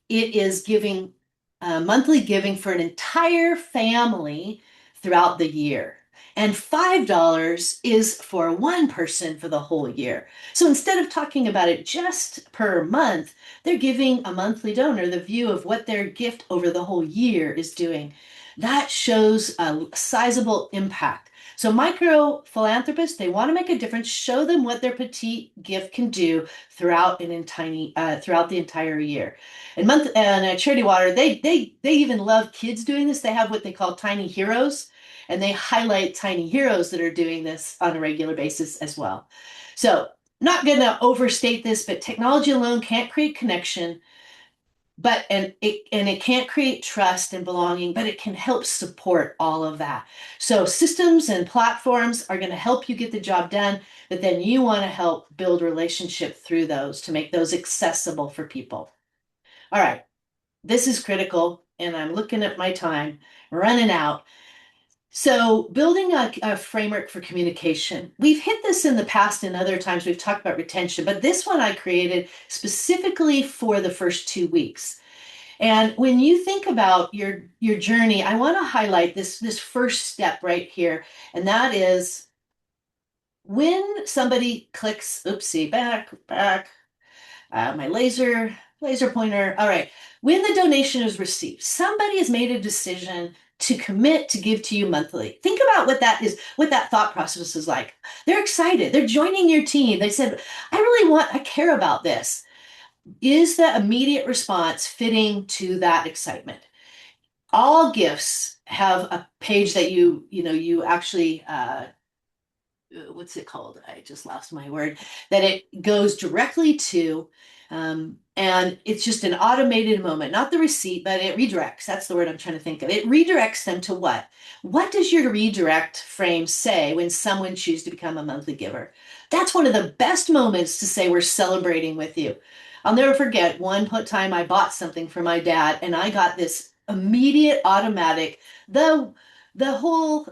it is giving monthly giving for an entire family throughout the year. And $5 is for one person for the whole year. So instead of talking about it just per month, they're giving a monthly donor the view of what their gift over the whole year is doing. That shows a sizable impact. So micro philanthropists, they want to make a difference, show them what their petite gift can do throughout throughout the entire year. And Charity Water, they even love kids doing this. They have what they call tiny heroes, and they highlight tiny heroes that are doing this on a regular basis as well. So, not going to overstate this, but technology alone can't create connection, but and it can't create trust and belonging, but it can help support all of that. So systems and platforms are going to help you get the job done, but then you want to help build relationship through those to make those accessible for people. All right, this is critical, and I'm looking at my time, running out. So, building a framework for communication. We've hit this in the past, and other times we've talked about retention, but this one I created specifically for the first 2 weeks. And when you think about your journey, I want to highlight this first step right here, and that is when somebody clicks, oopsie, back, my laser pointer. All right. When the donation is received, somebody has made a decision to commit to give to you monthly. Think about what that is, what that thought process is like. They're excited. They're joining your team. They said, I care about this. Is the immediate response fitting to that excitement? All gifts have a page that you actually what's it called? I just lost my word, that it goes directly to, and it's just an automated moment, not the receipt, but it redirects. That's the word I'm trying to think of. It redirects them to what? What does your redirect frame say when someone chooses to become a monthly giver? That's one of the best moments to say we're celebrating with you. I'll never forget one time I bought something for my dad, and I got this immediate automatic, the whole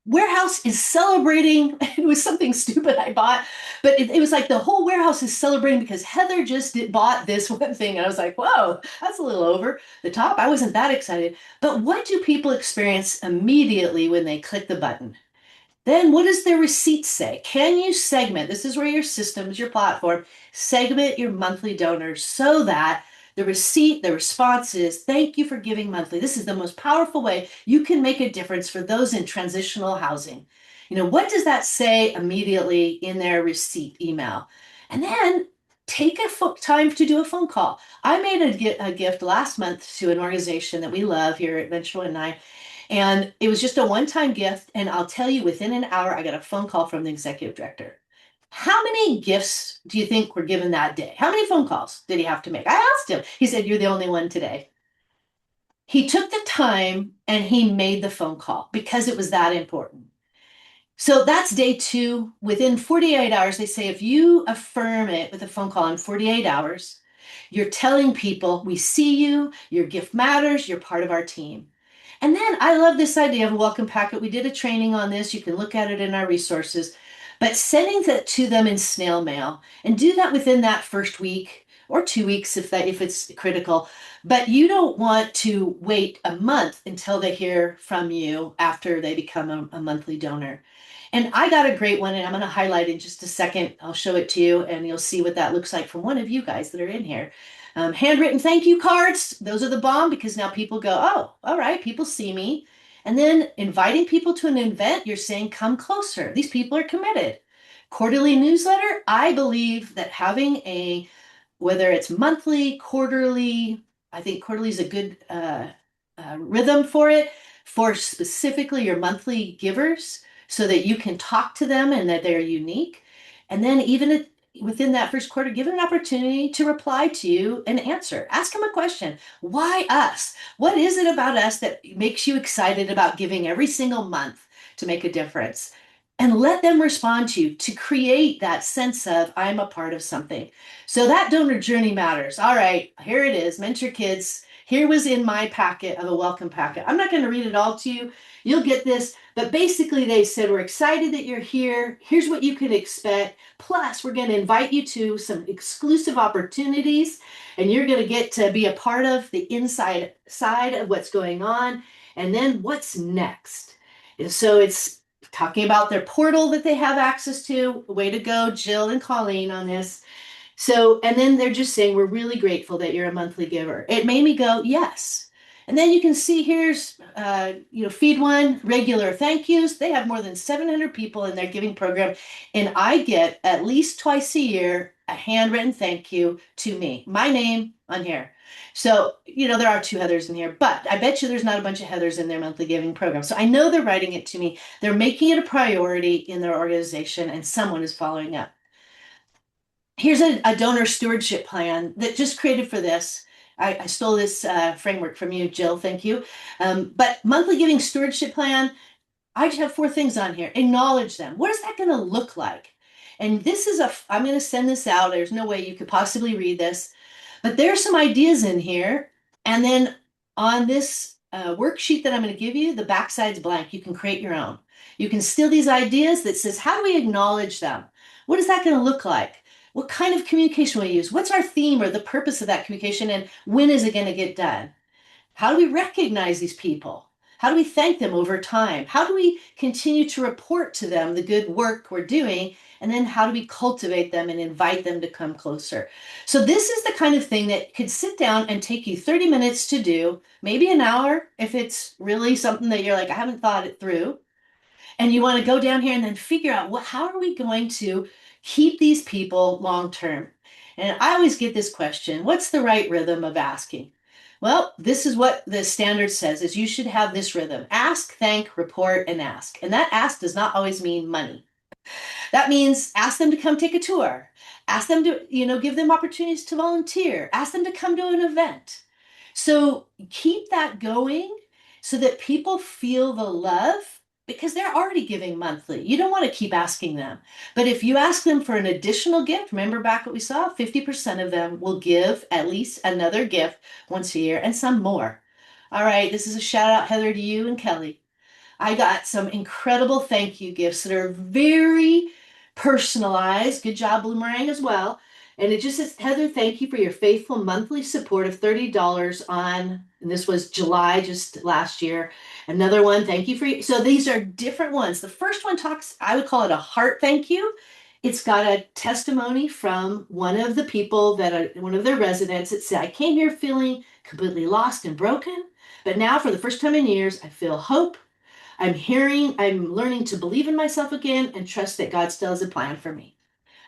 warehouse is celebrating. It was something stupid I bought, but it was like the whole warehouse is celebrating because Heather just bought this one thing. And I was like, whoa, that's a little over the top. I wasn't that excited. But what do people experience immediately when they click the button? Then what does their receipt say? Can you segment? This is where your systems, your platform, segment your monthly donors so that the receipt, the response is, thank you for giving monthly. This is the most powerful way you can make a difference for those in transitional housing. What does that say immediately in their receipt email? And then take time to do a phone call. I made a gift last month to an organization that we love here at Venture One Nine, and it was just a one-time gift. And I'll tell you, within an hour, I got a phone call from the executive director. How many gifts do you think were given that day? How many phone calls did he have to make? I asked him. He said, you're the only one today. He took the time and he made the phone call because it was that important. So that's day two. Within 48 hours, they say if you affirm it with a phone call in 48 hours, you're telling people, we see you, your gift matters, you're part of our team. And then I love this idea of a welcome packet. We did a training on this. You can look at it in our resources. But sending that to them in snail mail, and do that within that first week or 2 weeks if it's critical. But you don't want to wait a month until they hear from you after they become a monthly donor. And I got a great one, and I'm going to highlight in just a second. I'll show it to you, and you'll see what that looks like from one of you guys that are in here. Handwritten thank you cards. Those are the bomb because now people go, oh, all right, people see me. And then inviting people to an event, you're saying, come closer. These people are committed. Quarterly newsletter, I believe that having whether it's monthly, quarterly, I think quarterly is a good rhythm for it, for specifically your monthly givers, so that you can talk to them and that they're unique. And then even within that first quarter, give them an opportunity to reply to you and answer. Ask them a question. Why us? What is it about us that makes you excited about giving every single month to make a difference? and let them respond to you to create that sense of I'm a part of something. So that donor journey matters. All right, here it is, Mentor Kids. Here was in my packet of a welcome packet. I'm not going to read it all to you. You'll get this. But basically, they said, we're excited that you're here. Here's what you can expect. Plus, we're going to invite you to some exclusive opportunities, and you're going to get to be a part of the inside side of what's going on. And then what's next? And so it's talking about their portal that they have access to. Way to go, Jill and Colleen, on this. So, and then they're just saying, we're really grateful that you're a monthly giver. It made me go, yes. And then you can see here's, Feed One, regular thank yous. They have more than 700 people in their giving program. And I get at least twice a year a handwritten thank you to me, my name on here. So, there are two Heathers in here, but I bet you there's not a bunch of Heathers in their monthly giving program. So I know they're writing it to me. They're making it a priority in their organization, and someone is following up. Here's a donor stewardship plan that just created for this. I stole this framework from you, Jill. Thank you. But monthly giving stewardship plan, I just have four things on here. Acknowledge them. What is that going to look like? And I'm going to send this out. There's no way you could possibly read this, but there are some ideas in here. And then on this worksheet that I'm going to give you, the backside's blank. You can create your own. You can steal these ideas that says, how do we acknowledge them? What is that going to look like? What kind of communication will we use? What's our theme or the purpose of that communication? And when is it going to get done? How do we recognize these people? How do we thank them over time? How do we continue to report to them the good work we're doing? And then how do we cultivate them and invite them to come closer? So this is the kind of thing that could sit down and take you 30 minutes to do, maybe an hour if it's really something that you're like, I haven't thought it through. And you want to go down here and then figure out how are we going to keep these people long term? And I always get this question, what's the right rhythm of asking? Well, this is what the standard says is you should have this rhythm. Ask, thank, report, and ask. And that ask does not always mean money. That means ask them to come take a tour. Ask them to, give them opportunities to volunteer. Ask them to come to an event. So keep that going so that people feel the love because they're already giving monthly. You don't want to keep asking them. But if you ask them for an additional gift, remember back what we saw, 50% of them will give at least another gift once a year and some more. All right, this is a shout out, Heather, to you and Kelly. I got some incredible thank you gifts that are very personalized. Good job, Bloomerang, as well. And it just says, Heather, thank you for your faithful monthly support of $30 on, and this was July, just last year. Another one, thank you for, so these are different ones. The first one talks, I would call it a heart thank you. It's got a testimony from one of the people one of their residents that said, I came here feeling completely lost and broken, but now for the first time in years, I feel hope. I'm learning to believe in myself again and trust that God still has a plan for me.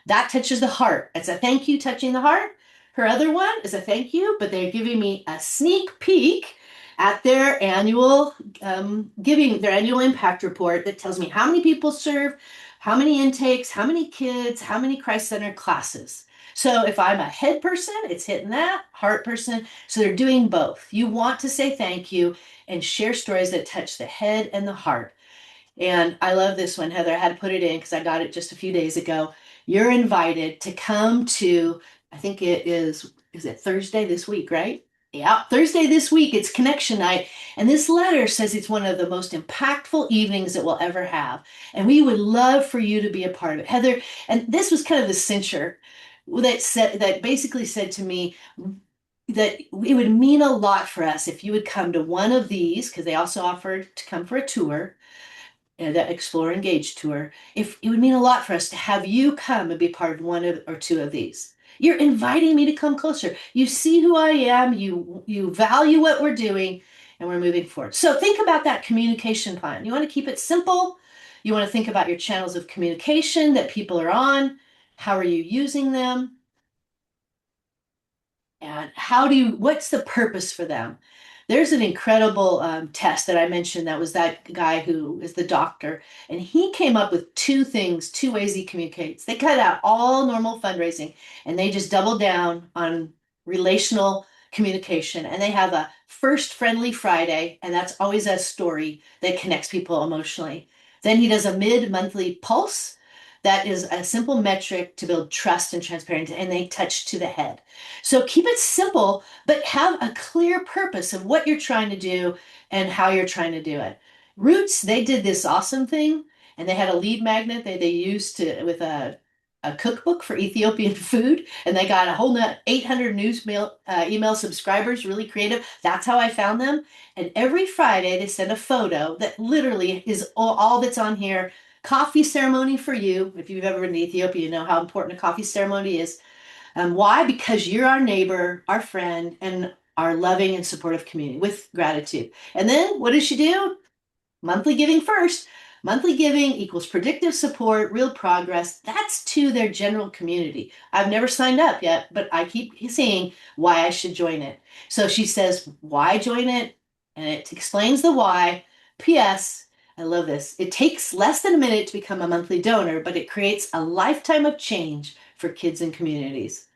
That touches the heart. It's a thank you touching the heart. Her other one is a thank you, but they're giving me a sneak peek at their annual their annual impact report that tells me how many people serve, how many intakes, how many kids, how many Christ-centered classes. So if I'm a head person, it's hitting that, heart person. So they're doing both. You want to say thank you and share stories that touch the head and the heart. And I love this one, Heather. I had to put it in because I got it just a few days ago. You're invited to come to, I think is it Thursday this week, right? Yeah, Thursday this week, it's connection night. And this letter says it's one of the most impactful evenings that we'll ever have. And we would love for you to be a part of it. Heather, and this was kind of the cincher that basically said to me that it would mean a lot for us if you would come to one of these, because they also offered to come for a tour that Explore Engage tour, if it would mean a lot for us to have you come and be part of or two of these. You're inviting me to come closer. You see who I am, you value what we're doing, and we're moving forward. So think about that communication plan. You want to keep it simple. You want to think about your channels of communication that people are on. How are you using them? And what's the purpose for them? There's an incredible test that I mentioned that was that guy who is the doctor, and he came up with two ways he communicates. They cut out all normal fundraising and they just double down on relational communication. And they have a first friendly Friday, and that's always a story that connects people emotionally. Then he does a mid-monthly pulse. That is a simple metric to build trust and transparency, and they touch to the head. So keep it simple, but have a clear purpose of what you're trying to do and how you're trying to do it. Roots, they did this awesome thing, and they had a lead magnet that they used to with a cookbook for Ethiopian food, and they got a whole 800 email subscribers, really creative. That's how I found them. And every Friday, they send a photo that literally is all that's on here. Coffee ceremony for you. If you've ever been to Ethiopia, you know how important a coffee ceremony is. Why? Because you're our neighbor, our friend, and our loving and supportive community with gratitude. And then what does she do? Monthly giving first. Monthly giving equals predictive support, real progress. That's to their general community. I've never signed up yet, but I keep seeing why I should join it. So she says, why join it? And it explains the why. P.S. I love this. It takes less than a minute to become a monthly donor, but it creates a lifetime of change for kids and communities.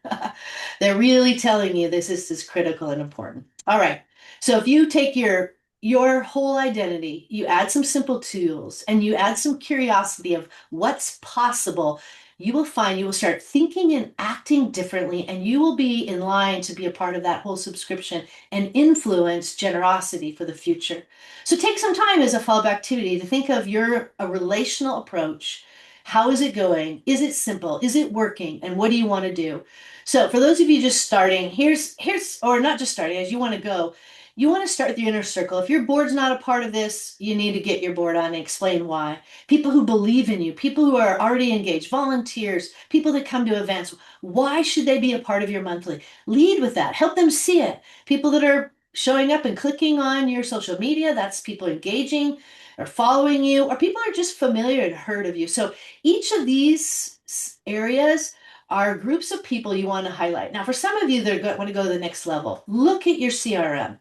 They're really telling you this is critical and important. All right. So if you take your whole identity, you add some simple tools and you add some curiosity of what's possible, you will find you will start thinking and acting differently, and you will be in line to be a part of that whole subscription and influence generosity for the future. So take some time as a follow-up activity to think of a relational approach. How is it going? Is it simple? Is it working? And what do you want to do? So for those of you just starting, here's or not just starting, as you want to go, you want to start with your inner circle. If your board's not a part of this, you need to get your board on and explain why. People who believe in you, people who are already engaged, volunteers, people that come to events, why should they be a part of your monthly? Lead with that. Help them see it. People that are showing up and clicking on your social media, that's people engaging or following you, or people are just familiar and heard of you. So each of these areas are groups of people you want to highlight. Now, for some of you that want to go to the next level, look at your CRM.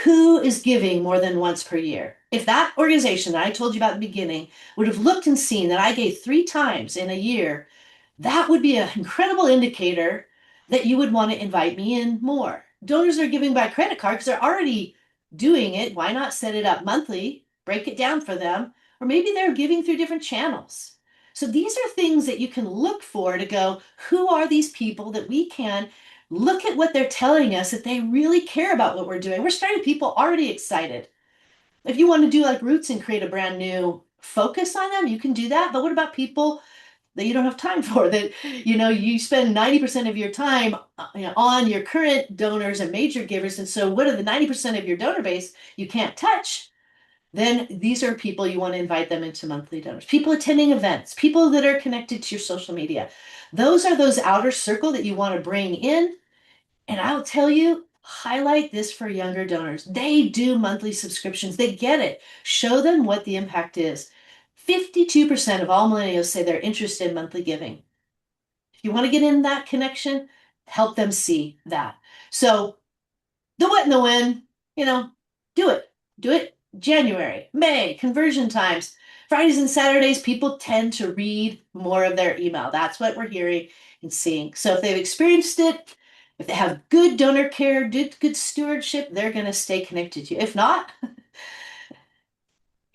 Who is giving more than once per year? If that organization that I told you about at the beginning would have looked and seen that I gave 3 times in a year, that would be an incredible indicator that you would want to invite me in more. Donors are giving by credit card because they're already doing it. Why not set it up monthly, break it down for them? Or maybe they're giving through different channels. So these are things that you can look for to go, who are these people that we can look at what they're telling us that they really care about what we're doing. We're starting people already excited. If you want to do like Roots and create a brand new focus on them, you can do that. But what about people that you don't have time for, that you spend 90% of your time on your current donors and major givers, and so what are the 90% of your donor base you can't touch? Then these are people you want to invite them into monthly donors. People attending events, people that are connected to your social media. Those are those outer circle that you want to bring in. And I'll tell you, highlight this for younger donors. They do monthly subscriptions. They get it. Show them what the impact is. 52% of all millennials say they're interested in monthly giving. If you want to get in that connection, help them see that. So the what and the when, you know, do it. Do it January, May, conversion times. Fridays and Saturdays, people tend to read more of their email. That's what we're hearing and seeing. So if they've experienced it, if they have good donor care, good stewardship, they're going to stay connected to you. If not,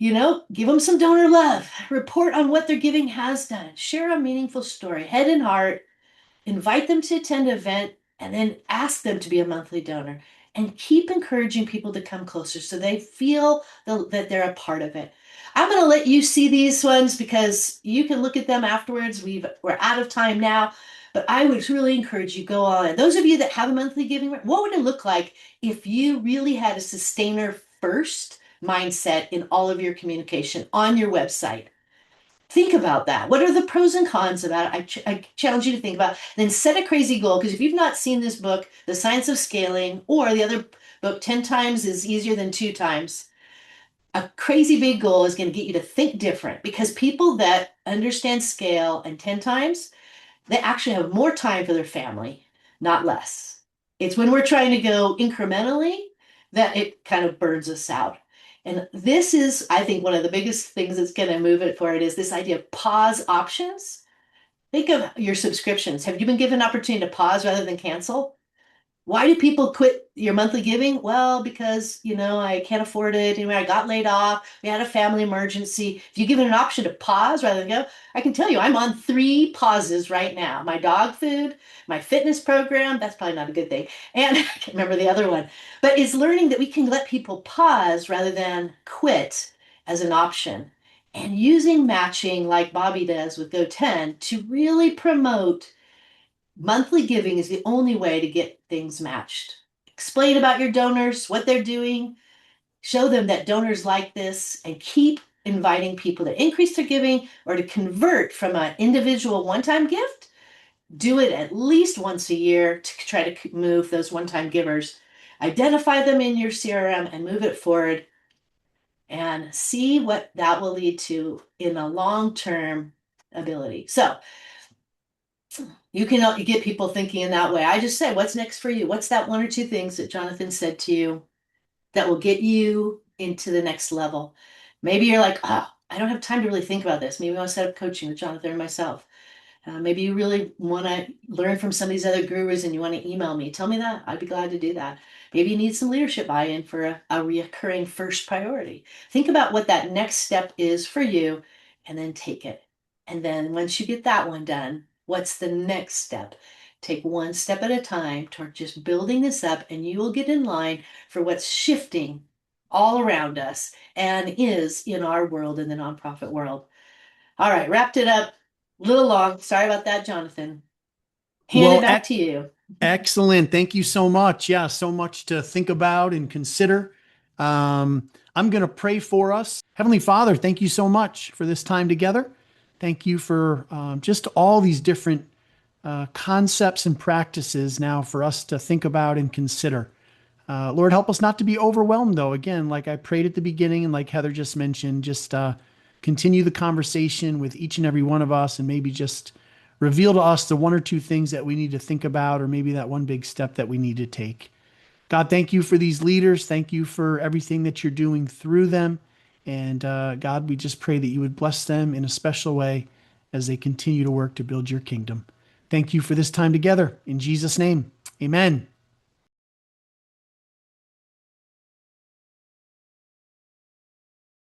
give them some donor love. Report on what their giving has done. Share a meaningful story, head and heart. Invite them to attend an event, and then ask them to be a monthly donor. And keep encouraging people to come closer so they feel that they're a part of it. I'm going to let you see these ones because you can look at them afterwards. We're out of time now, but I would really encourage you go on. Those of you that have a monthly giving, what would it look like if you really had a sustainer first mindset in all of your communication on your website? Think about that. What are the pros and cons about it? I challenge you to think about. Then set a crazy goal. Because if you've not seen this book, The Science of Scaling, or the other book, 10 times is easier than 2 times, a crazy big goal is going to get you to think different. Because people that understand scale and 10 times, they actually have more time for their family, not less. It's when we're trying to go incrementally that it kind of burns us out. And this is, I think, one of the biggest things that's going to move it forward is this idea of pause options. Think of your subscriptions. Have you been given an opportunity to pause rather than cancel? Why do people quit your monthly giving? Well, because, I can't afford it. Anyway, I got laid off. We had a family emergency. If you give it an option to pause rather than go, I can tell you I'm on 3 pauses right now. My dog food, my fitness program, that's probably not a good thing. And I can't remember the other one. But it's learning that we can let people pause rather than quit as an option. And using matching like Bobby does with Go10 to really promote monthly giving is the only way to get things matched. Explain about your donors, what they're doing, show them that donors like this, and keep inviting people to increase their giving or to convert from an individual one time gift. Do it at least once a year to try to move those one time givers. Identify them in your CRM and move it forward and see what that will lead to in a long term ability. So, you can get people thinking in that way. I just say, what's next for you? What's that 1 or 2 things that Jonathan said to you that will get you into the next level? Maybe you're like, oh, I don't have time to really think about this. Maybe I want to set up coaching with Jonathan and myself. Maybe you really want to learn from some of these other gurus and you want to email me. Tell me that. I'd be glad to do that. Maybe you need some leadership buy-in for a reoccurring first priority. Think about what that next step is for you and then take it. And then once you get that one done, what's the next step? Take one step at a time toward just building this up, and you will get in line for what's shifting all around us and is in our world, in the nonprofit world. All right, wrapped it up. A little long. Sorry about that, Jonathan. Hand it Well, back to you. excellent. Thank you so much. Yeah, so much to think about and consider. I'm going to pray for us. Heavenly Father, thank you so much for this time together. Thank you for just all these different concepts and practices now for us to think about and consider. Lord, help us not to be overwhelmed, though. Again, like I prayed at the beginning and like Heather just mentioned, just continue the conversation with each and every one of us and maybe just reveal to us the 1 or 2 things that we need to think about, or maybe that one big step that we need to take. God, thank you for these leaders. Thank you for everything that you're doing through them. And God, we just pray that you would bless them in a special way as they continue to work to build your kingdom. Thank you for this time together. In Jesus' name, amen.